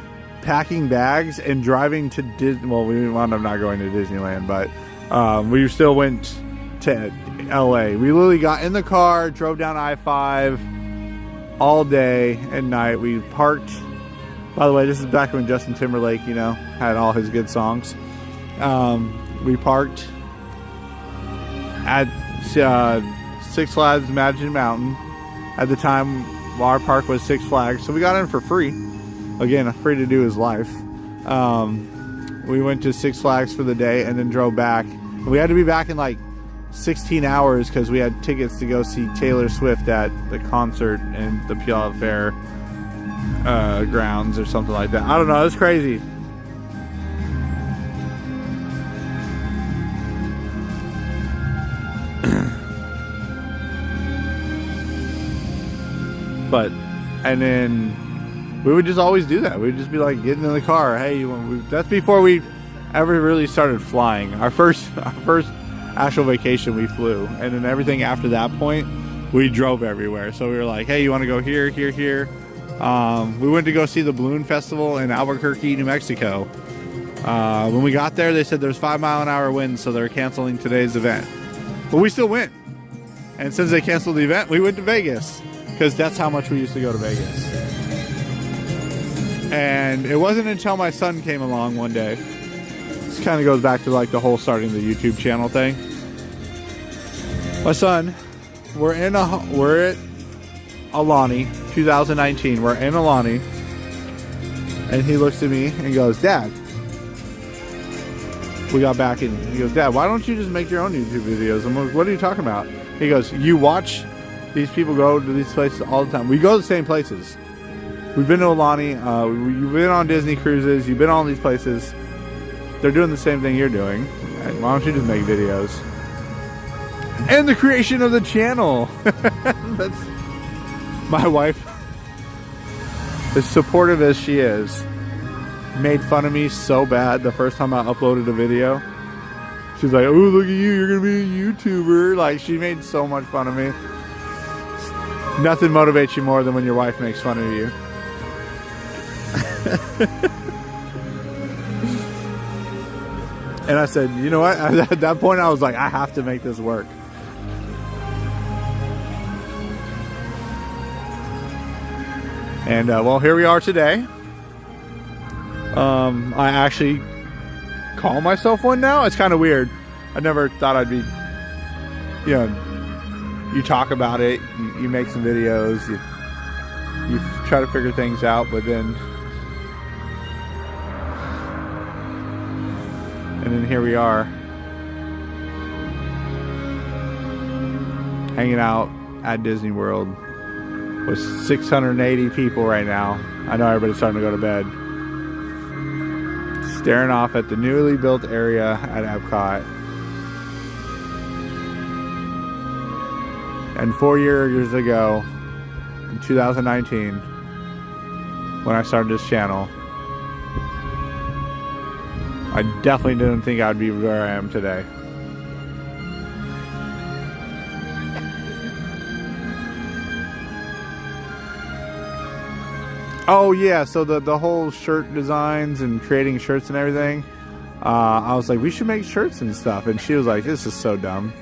[SPEAKER 1] packing bags and driving to Disney. Well, we wound up not going to Disneyland, but we still went to LA. We literally got in the car, drove down I-5 all day and night. We parked. By the way, this is back when Justin Timberlake, you know, had all his good songs. We parked at Six Flags Magic Mountain. At the time, our park was Six Flags, so we got in for free. Again, free to do his life. We went to Six Flags for the day and then drove back. We had to be back in like 16 hours because we had tickets to go see Taylor Swift at the concert in the Puyallup Fair grounds or something like that. I don't know. It was crazy. But, and then we would just always do that. We'd just be like getting in the car. Hey, that's before we ever really started flying. Our first actual vacation we flew, and then everything after that point we drove everywhere. So we were like, hey, you want to go here, here, here? We went to go see the Balloon Festival in Albuquerque, New Mexico. When we got there, they said there's 5-mile-an-hour winds, so they're canceling today's event. But we still went. And since they canceled the event, we went to Vegas, because that's how much we used to go to Vegas. And it wasn't until my son came along one day. This kind of goes back to like the whole starting the YouTube channel thing. My son, we're at Alani, 2019. We're in Alani, and he looks at me and goes, Dad. We got back and he goes, Dad, why don't you just make your own YouTube videos? I'm like, what are you talking about? He goes, you watch these people go to these places all the time. We go to the same places. We've been to Alani. You've been on Disney cruises. You've been on these places. They're doing the same thing you're doing. Why don't you just make videos? And the creation of the channel. That's my wife, as supportive as she is, made fun of me so bad the first time I uploaded a video. She's like, oh, look at you, you're gonna be a YouTuber. Like, she made so much fun of me. Nothing motivates you more than when your wife makes fun of you. And I said, you know what? At that point, I was like, I have to make this work. And well, here we are today. I actually call myself one now. It's kind of weird. I never thought I'd be, you know, you talk about it, you make some videos, you try to figure things out, but then, and then here we are, hanging out at Disney World with 680 people right now. I know everybody's starting to go to bed. Staring off at the newly built area at EPCOT. And 4 years ago, in 2019, when I started this channel, I definitely didn't think I'd be where I am today. Oh yeah, so the whole shirt designs and creating shirts and everything, I was like, we should make shirts and stuff. And she was like, this is so dumb.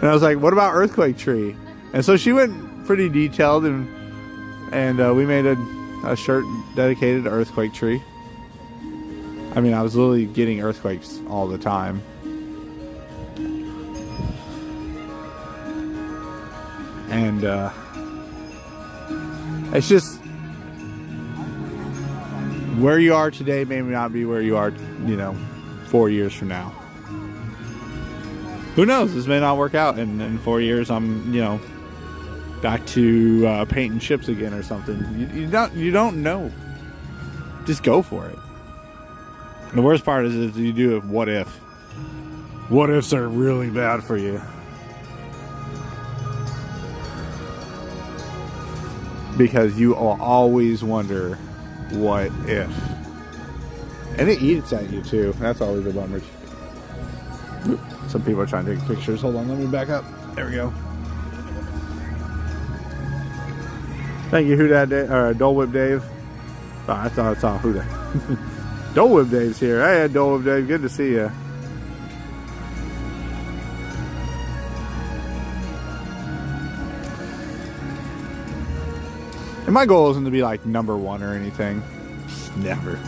[SPEAKER 1] And I was like, what about Earthquake Tree? And so she went pretty detailed, and we made a shirt dedicated to Earthquake Tree. I mean, I was literally getting earthquakes all the time. And it's just, where you are today may not be where you are, you know, 4 years from now. Who knows? This may not work out, and in 4 years I'm, you know, back to painting ships again or something. You don't know. Just go for it. And the worst part is you do it. What if? What ifs are really bad for you. because you will always wonder, what if? And it eats at you too. That's always a bummer. Oop, some people are trying to take pictures. Hold on, let me back up. There we go. Thank you, Who Dat Dave, or Dole Whip Dave. Oh, I thought I saw Who Dat. Dole Whip Dave's here. Hey, Dole Whip Dave, good to see you. And my goal isn't to be like #1 or anything. Never.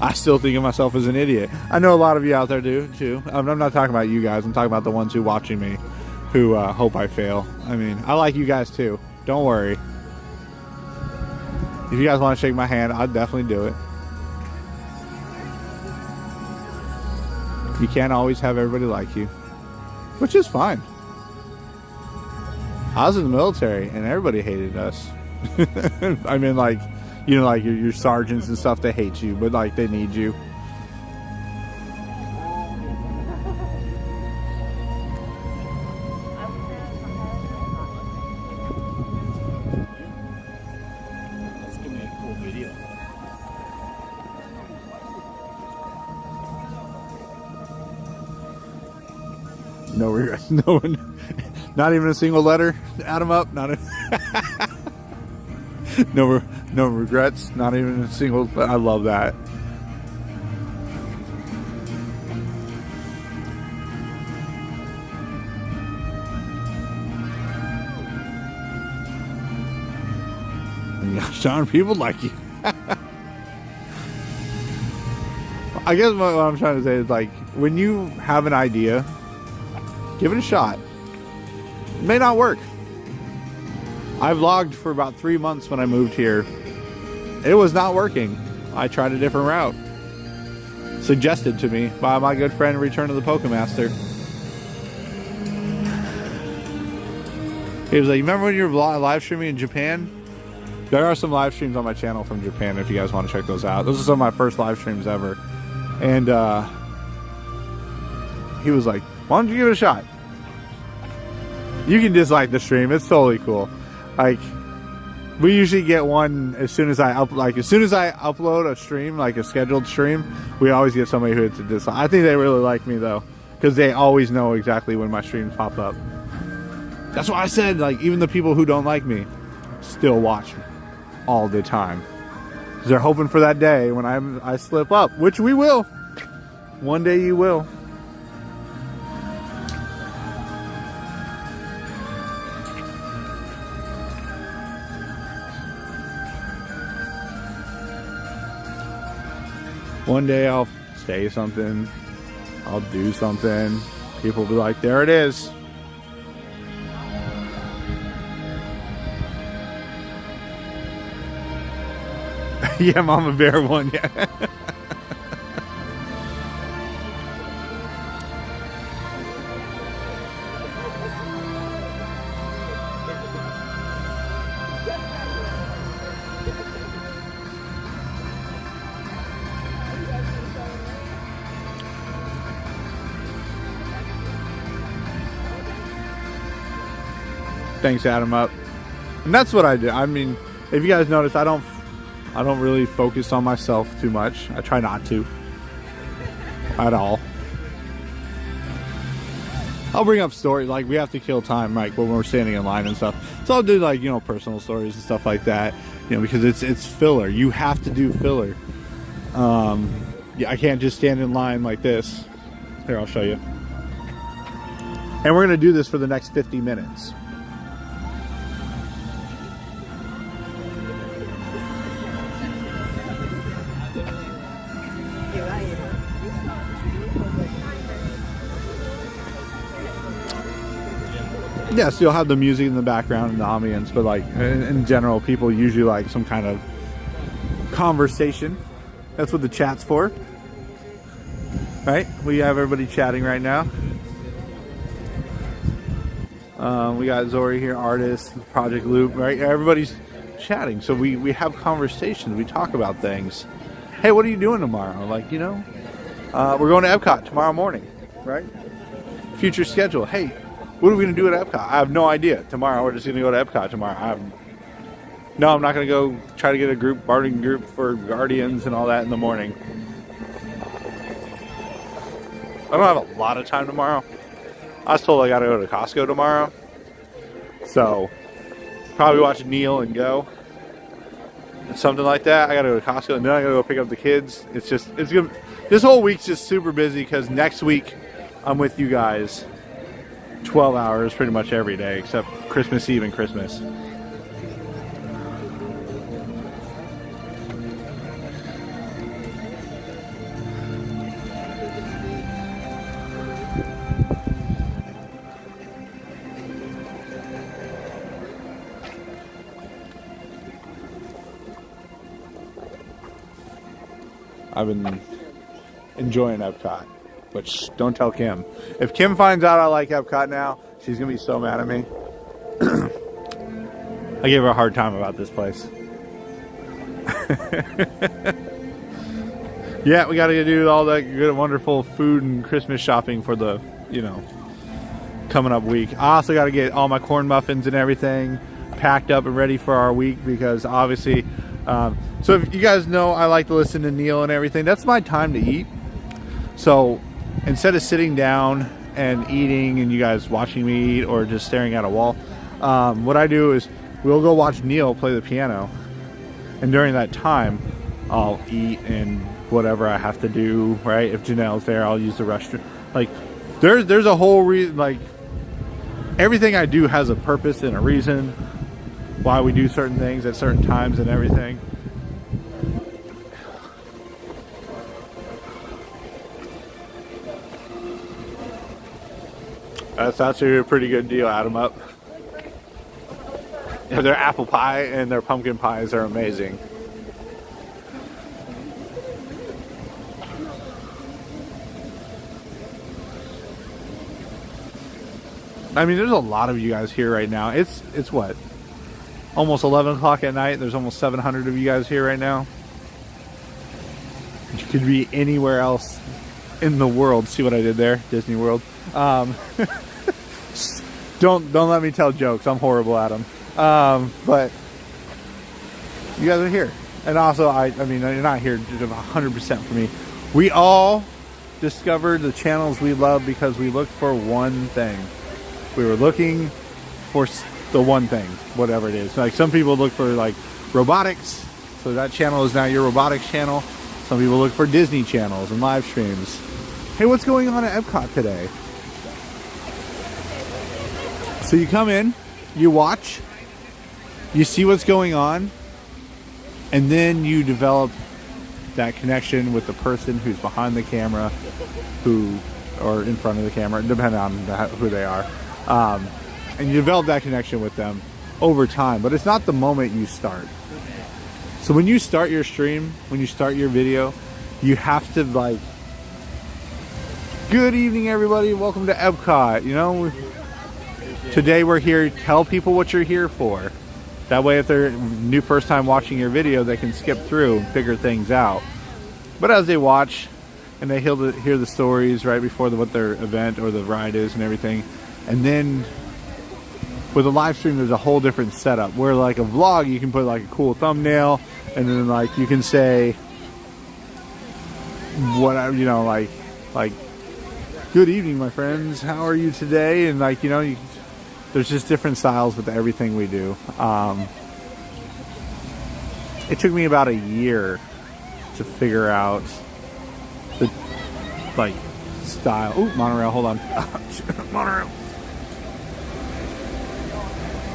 [SPEAKER 1] I still think of myself as an idiot. I know a lot of you out there do too. I'm not talking about you guys. I'm talking about the ones who watching me, who hope I fail. I mean, I like you guys too. Don't worry. If you guys want to shake my hand, I'd definitely do it. You can't always have everybody like you, which is fine. I was in the military and everybody hated us. I mean, like, you know, like your sergeants and stuff, they hate you, but like they need you.
[SPEAKER 3] That's gonna be a cool video.
[SPEAKER 1] No regrets. No one. Not even a single letter. Add them up. Not a. No regrets. Not even a single. I love that. And gosh darn, people like you. I guess what I'm trying to say is, like, when you have an idea, give it a shot. It may not work. I vlogged for about 3 months when I moved here. It was not working. I tried a different route. Suggested to me by my good friend Return of the Pokemaster. He was like, remember when you were live streaming in Japan? There are some live streams on my channel from Japan if you guys want to check those out. Those are some of my first live streams ever. And he was like, why don't you give it a shot? You can dislike the stream. It's totally cool. Like, we usually get one as soon as I upload a stream, like a scheduled stream, we always get somebody who hits a dislike. I think they really like me though, because they always know exactly when my streams pop up. That's why I said, like, even the people who don't like me still watch all the time. Because they're hoping for that day when I slip up, which we will. One day you will. One day I'll say something, I'll do something, people will be like, there it is. Yeah, Mama Bear won, yeah. Thanks, Adam Up. And that's what I do. I mean, if you guys notice, I don't really focus on myself too much. I try not to. At all. I'll bring up stories, like we have to kill time, like when we're standing in line and stuff. So I'll do, like, you know, personal stories and stuff like that. You know, because it's filler. You have to do filler. Yeah, I can't just stand in line like this. Here, I'll show you. And we're gonna do this for the next 50 minutes. Yes, you'll have the music in the background and the ambience, but like in general, people usually like some kind of conversation. That's what the chat's for, right? We have everybody chatting right now. We got Zori here, artist, Project Loop, right? Everybody's chatting, so we have conversations. We talk about things. Hey, what are you doing tomorrow? Like, you know, we're going to EPCOT tomorrow morning, right? Future schedule. Hey, what are we going to do at EPCOT? I have no idea. Tomorrow, we're just going to go to EPCOT tomorrow. No, I'm not going to go try to get a bartering group for Guardians and all that in the morning. I don't have a lot of time tomorrow. I was told I got to go to Costco tomorrow. So, probably watch Neil and go. Something like that. I got to go to Costco and then I got to go pick up the kids. It's good. This whole week's just super busy because next week I'm with you guys 12 hours pretty much every day except Christmas Eve and Christmas. I've been enjoying EPCOT, which don't tell Kim. If Kim finds out I like EPCOT now, she's gonna be so mad at me. I gave her a hard time about this place. Yeah, we gotta do all that good, wonderful food and Christmas shopping for the, coming up week. I also gotta get all my corn muffins and everything packed up and ready for our week because obviously, so if you guys know I like to listen to Neil and everything, that's my time to eat. So instead of sitting down and eating and you guys watching me eat or just staring at a wall, what I do is we'll go watch Neil play the piano. And during that time, I'll eat and whatever I have to do, right? If Janelle's there, I'll use the restroom. Like, there's a whole reason, like, everything I do has a purpose and a reason why we do certain things at certain times and everything. That's actually a pretty good deal. Add them up. Yeah, their apple pie and their pumpkin pies are amazing. I mean, there's a lot of you guys here right now. It's what? Almost 11 o'clock at night. There's almost 700 of you guys here right now. You could be anywhere else in the world. See what I did there? Disney World. Don't let me tell jokes. I'm horrible at them. But you guys are here. And also, I mean, you're not here 100% for me. We all discovered the channels we love because we looked for one thing. We were looking for the one thing, whatever it is. Like some people look for like robotics, so that channel is now your robotics channel. Some people look for Disney channels and live streams. Hey, what's going on at EPCOT today? So you come in, you watch, you see what's going on, and then you develop that connection with the person who's behind the camera, or in front of the camera, depending on who they are. And you develop that connection with them over time, but it's not the moment you start. So when you start your stream, when you start your video, you have to like, good evening everybody, welcome to EPCOT, today we're here, tell people what you're here for. That way if they're new first time watching your video, they can skip through and figure things out. But as they watch and they hear the stories right before what their event or the ride is and everything, and then with a live stream there's a whole different setup where like a vlog you can put like a cool thumbnail and then like you can say whatever, like good evening my friends, how are you today, and like there's just different styles with everything we do. It took me about a year to figure out the like style. Ooh, monorail, hold on. Monorail.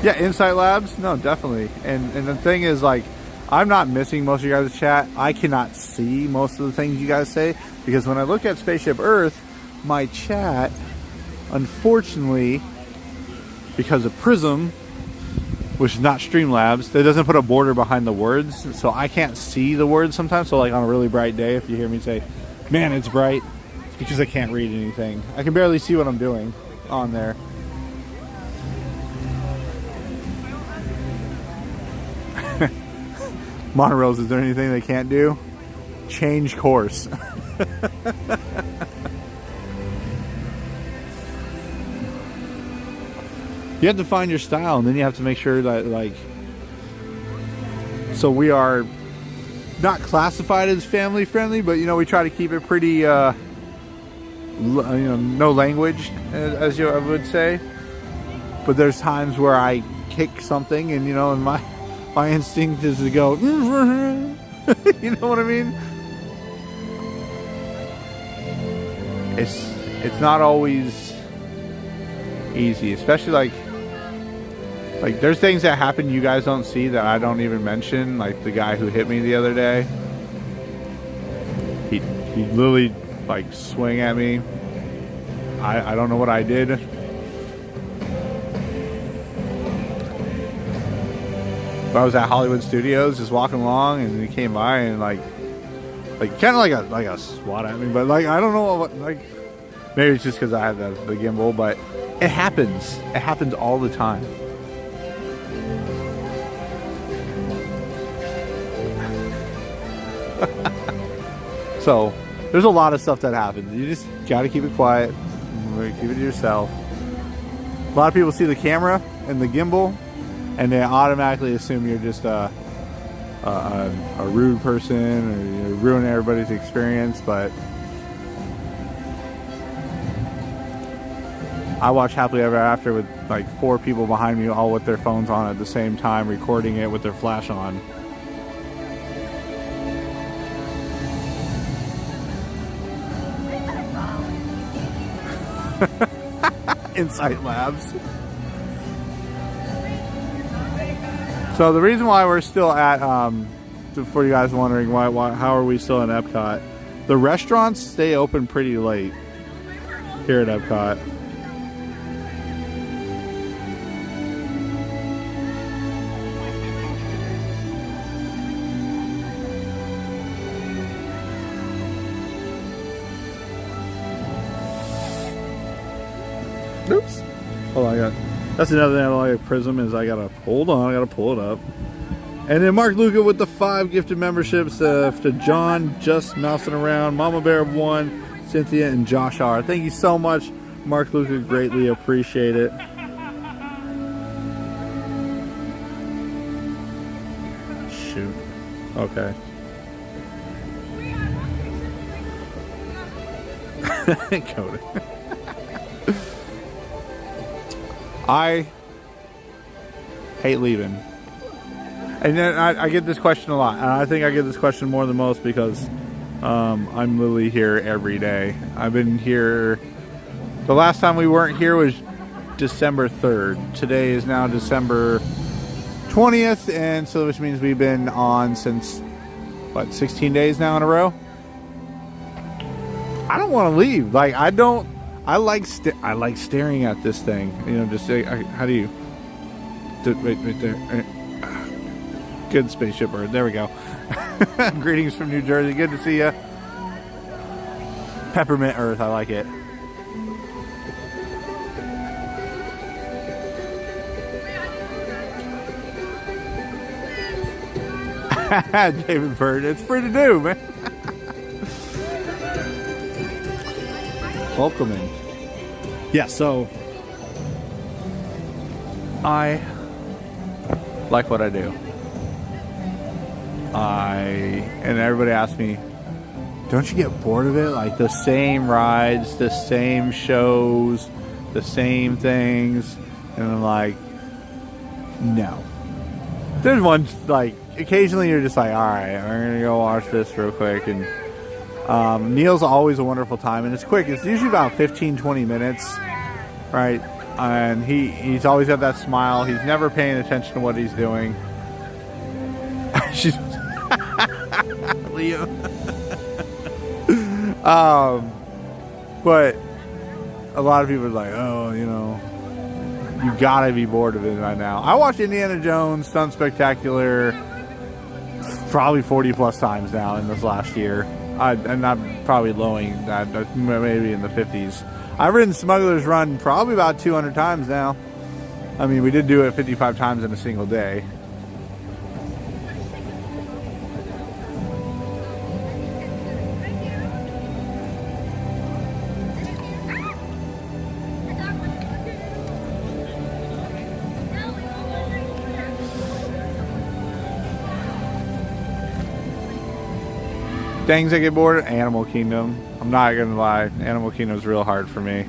[SPEAKER 1] Yeah, Insight Labs, no, definitely. And the thing is, like, I'm not missing most of you guys' chat. I cannot see most of the things you guys say because when I look at Spaceship Earth, my chat, unfortunately, because of Prism, which is not Streamlabs, that doesn't put a border behind the words, so I can't see the words sometimes. So like on a really bright day, if you hear me say, man, it's bright, it's because I can't read anything. I can barely see what I'm doing on there. Monorails, is there anything they can't do? Change course. You have to find your style, and then you have to make sure that, like, So we are not classified as family friendly, but you know, we try to keep it pretty, you know, no language, as you would say. But there's times where I kick something, and you know, and my instinct is to go, you know what I mean? It's not always easy, especially like there's things that happen you guys don't see that I don't even mention, like the guy who hit me the other day. He literally like swing at me. I don't know what I did. But I was at Hollywood Studios just walking along, and he came by and like kind of like a swat at me, but like I don't know what, like maybe it's just because I had the gimbal, but it happens. It happens all the time. So there's a lot of stuff that happens. You just got to keep it quiet. Keep it to yourself. A lot of people see the camera and the gimbal, and they automatically assume you're just a rude person, or you're ruining everybody's experience. But I watch Happily Ever After with like 4 people behind me, all with their phones on at the same time, recording it with their flash on. Insight Labs. So the reason why we're still at, for you guys wondering how are we still in EPCOT, the restaurants stay open pretty late here at EPCOT. Oops. Hold on, that's another thing I don't like Prism is I gotta pull it up. And then Mark Luca with the 5 gifted memberships to John, Just Mousing Around, Mama Bear of 1, Cynthia, and Josh R. Thank you so much, Mark Luca. Greatly appreciate it. Shoot. Okay. Cody. I hate leaving. And then I get this question a lot. And I think I get this question more than most because I'm literally here every day. I've been here. The last time we weren't here was December 3rd. Today is now December 20th. And so which means we've been on since, what, 16 days now in a row? I don't want to leave. Like, I don't. I like staring at this thing. You know, just how do you? Wait, right there. Good spaceship bird. There we go. Greetings from New Jersey. Good to see you. Peppermint Earth. I like it. David Bird. It's free to do, man. Welcoming. Yeah, so I like what I do. And everybody asks me, don't you get bored of it? Like the same rides, the same shows, the same things. And I'm like, no. There's one, like, occasionally you're just like, all right, I'm going to go watch this real quick. And meals are always a wonderful time, and it's quick. It's usually about 15-20 minutes, right? And he's always got that smile. He's never paying attention to what he's doing. She's Leo. But a lot of people are like, oh, you know, you gotta be bored of it right now. I watched Indiana Jones Stunt Spectacular probably 40 plus times now in this last year. And I'm probably lowing that, maybe in the 50s. I've ridden Smuggler's Run probably about 200 times now. I mean, we did do it 55 times in a single day. Things I get bored of, Animal Kingdom. I'm not gonna lie, Animal Kingdom is real hard for me.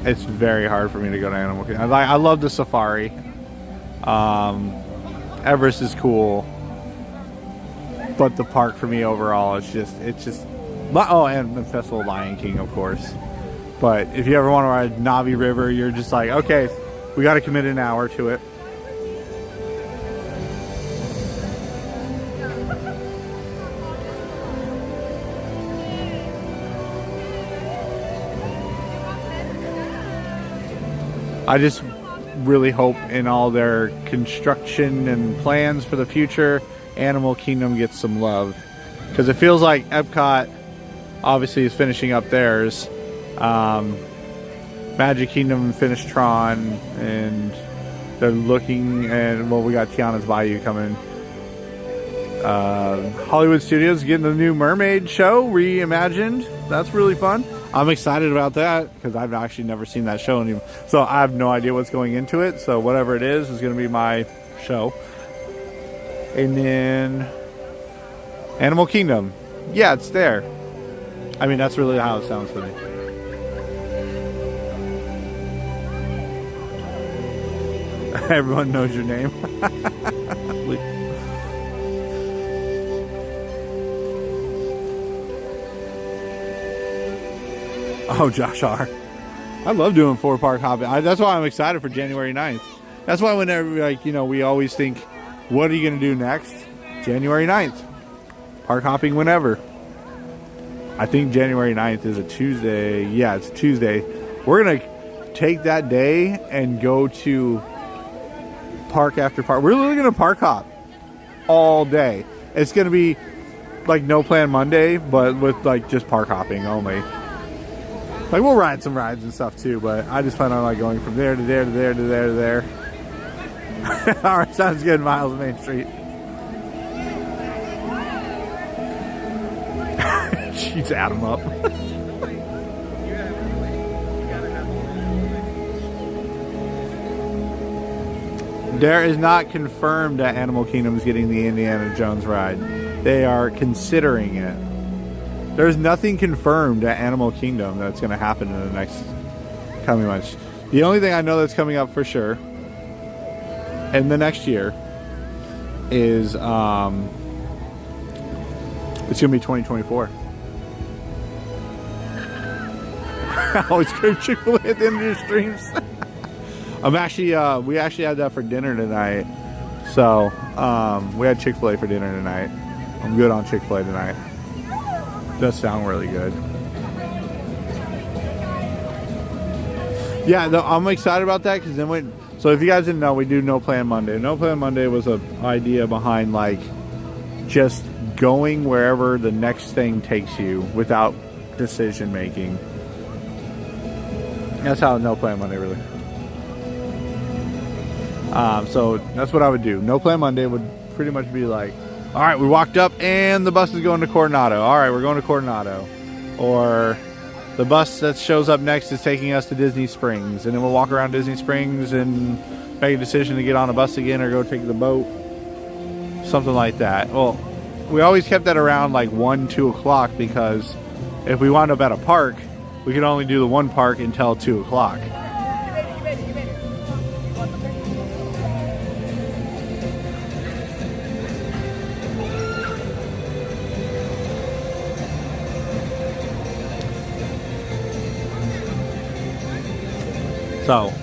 [SPEAKER 1] It's very hard for me to go to Animal Kingdom. I love the safari. Everest is cool, but the park for me overall, it's just. Oh, and the Festival of Lion King, of course. But if you ever want to ride Navi River, you're just like, okay, we got to commit an hour to it. I just really hope in all their construction and plans for the future, Animal Kingdom gets some love. Because it feels like EPCOT obviously is finishing up theirs. Magic Kingdom finished Tron, and they're looking, and well, we got Tiana's Bayou coming. Hollywood Studios getting the new Mermaid show reimagined. That's really fun. I'm excited about that because I've actually never seen that show anymore. So I have no idea what's going into it. So whatever it is going to be my show. And then Animal Kingdom. Yeah, it's there. I mean, that's really how it sounds to me. Everyone knows your name. Oh, Josh R. I love doing 4-park hopping. That's why I'm excited for January 9th. That's why whenever, like, you know, we always think, what are you going to do next? January 9th. Park hopping whenever. I think January 9th is a Tuesday. Yeah, it's a Tuesday. We're going to take that day and go to park after park. We're literally going to park hop all day. It's going to be like No Plan Monday, but with like just park hopping only. Like, we'll ride some rides and stuff too, but I just plan on like going from there to there to there to there to there. Alright, sounds good. Miles Main Street. She's at him up. There is not confirmed that Animal Kingdom is getting the Indiana Jones ride. They are considering it. There's nothing confirmed at Animal Kingdom that's going to happen in the next coming months. The only thing I know that's coming up for sure in the next year is it's going to be 2024. I always crave Chick-fil-A at the end of your streams. I'm actually we actually had that for dinner tonight. So we had Chick-fil-A for dinner tonight. I'm good on Chick-fil-A tonight. Does sound really good. Yeah, I'm excited about that because then so if you guys didn't know, we do No Plan Monday. No Plan Monday was an idea behind like just going wherever the next thing takes you without decision making. That's how No Plan Monday really. So that's what I would do. No Plan Monday would pretty much be like, all right, we walked up and the bus is going to Coronado. All right, we're going to Coronado. Or the bus that shows up next is taking us to Disney Springs. And then we'll walk around Disney Springs and make a decision to get on a bus again or go take the boat. Something like that. Well, we always kept that around like 1, 2 o'clock because if we wound up at a park, we could only do the one park until 2 o'clock. So,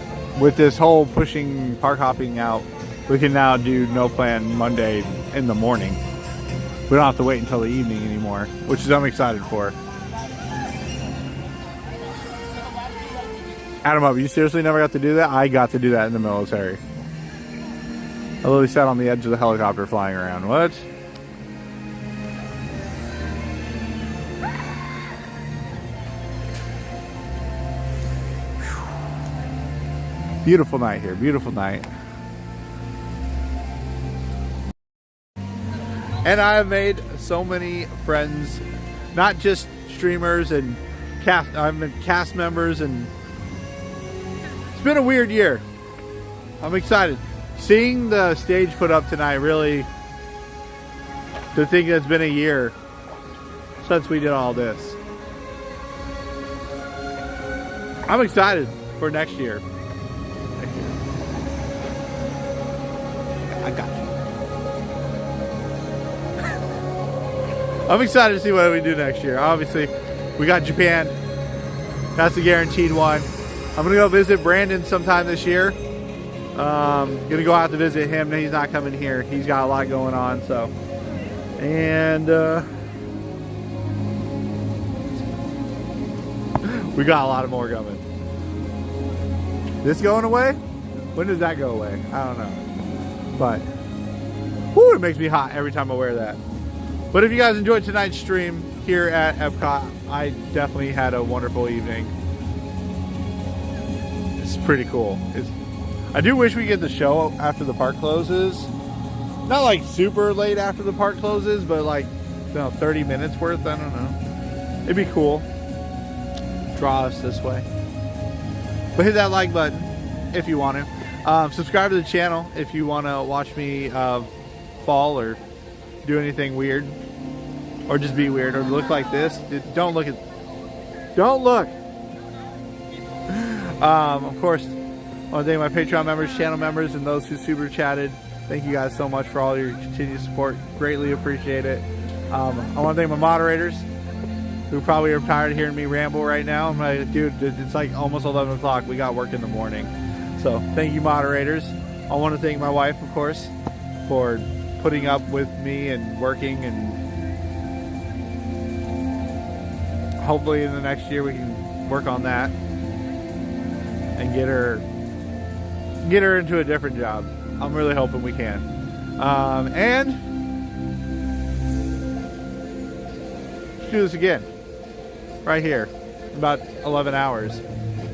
[SPEAKER 1] with this whole pushing park hopping out, we can now do No Plan Monday in the morning. We don't have to wait until the evening anymore, which is I'm excited for. Adam up, you seriously never got to do that? I got to do that in the military. I literally sat on the edge of the helicopter flying around. What? Beautiful night here, beautiful night. And I have made so many friends, not just streamers and cast. I've been cast members, and it's been a weird year. I'm excited. Seeing the stage put up tonight, really, to think it's been a year since we did all this. I'm excited for next year. I got you. I'm excited to see what we do next year. Obviously, we got Japan. That's a guaranteed one. I'm gonna go visit Brandon sometime this year. Gonna go out to visit him. He's not coming here. He's got a lot going on. So, and we got a lot of more coming. This going away? When does that go away? I don't know. But, whew, it makes me hot every time I wear that. But if you guys enjoyed tonight's stream here at EPCOT, I definitely had a wonderful evening. It's pretty cool. I do wish we get the show after the park closes. Not like super late after the park closes, but like, 30 minutes worth, I don't know. It'd be cool. Draw us this way. But hit that like button if you want to. Subscribe to the channel if you want to watch me fall or do anything weird. Or just be weird or look like this. Don't look. Of course, I want to thank my Patreon members, channel members, and those who super chatted. Thank you guys so much for all your continued support. Greatly appreciate it. I want to thank my moderators, who probably are tired of hearing me ramble right now. I'm like, dude, it's like almost 11 o'clock. We got work in the morning. So thank you, moderators. I want to thank my wife, of course, for putting up with me and working, and hopefully in the next year we can work on that and get her into a different job. I'm really hoping we can. And let's do this again. Right here. About 11 hours.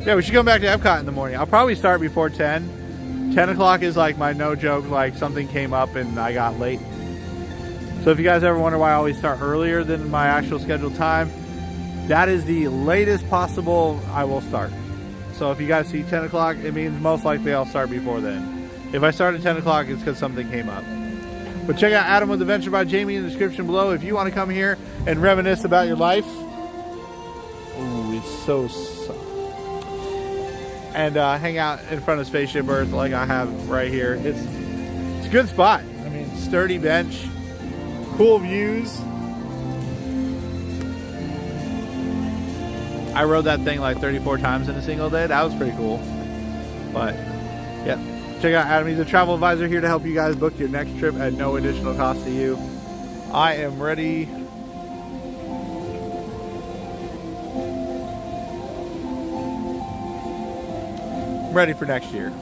[SPEAKER 1] Yeah, we should come back to EPCOT in the morning. I'll probably start before 10. 10 o'clock is like my no joke, like something came up and I got late. So if you guys ever wonder why I always start earlier than my actual scheduled time, that is the latest possible I will start. So if you guys see 10 o'clock, it means most likely I'll start before then. If I start at 10 o'clock, it's because something came up. But check out Adam with Adventure by Jamie in the description below if you want to come here and reminisce about your life. Ooh, it's so soft. And hang out in front of Spaceship Earth like I have right here. It's a good spot. I mean, sturdy bench, cool views. I rode that thing like 34 times in a single day. That was pretty cool. But, yeah. Check out Adam. He's a travel advisor here to help you guys book your next trip at no additional cost to you. I am ready. I'm ready for next year.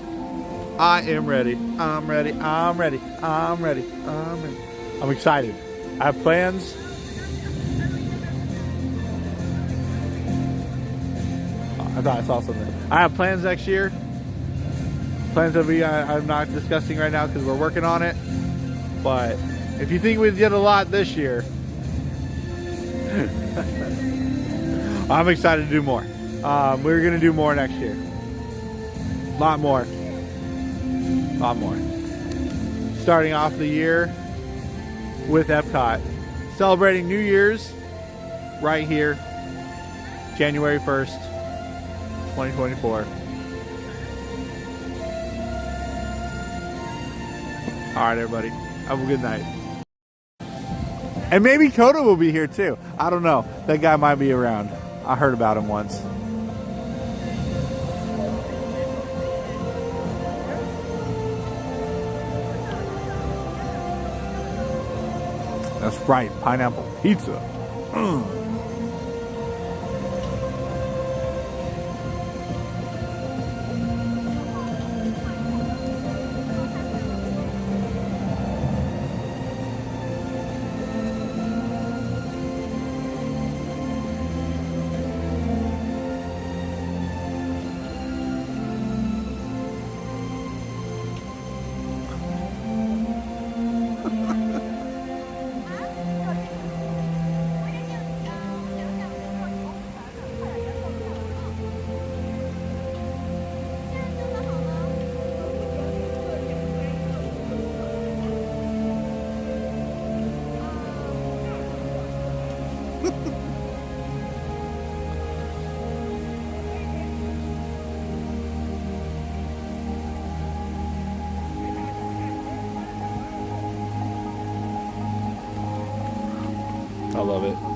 [SPEAKER 1] I am ready. I'm ready. I'm ready. I'm ready. I'm ready. I'm excited. I have plans. I thought I saw something. I have plans next year. Plans that I'm not discussing right now because we're working on it. But if you think we did a lot this year, I'm excited to do more. We're going to do more next year. A lot more. A lot more. Starting off the year with EPCOT. Celebrating New Year's right here, January 1st, 2024. Alright, everybody. Have a good night. And maybe Coda will be here too. I don't know. That guy might be around. I heard about him once. That's right. Pineapple pizza. love it.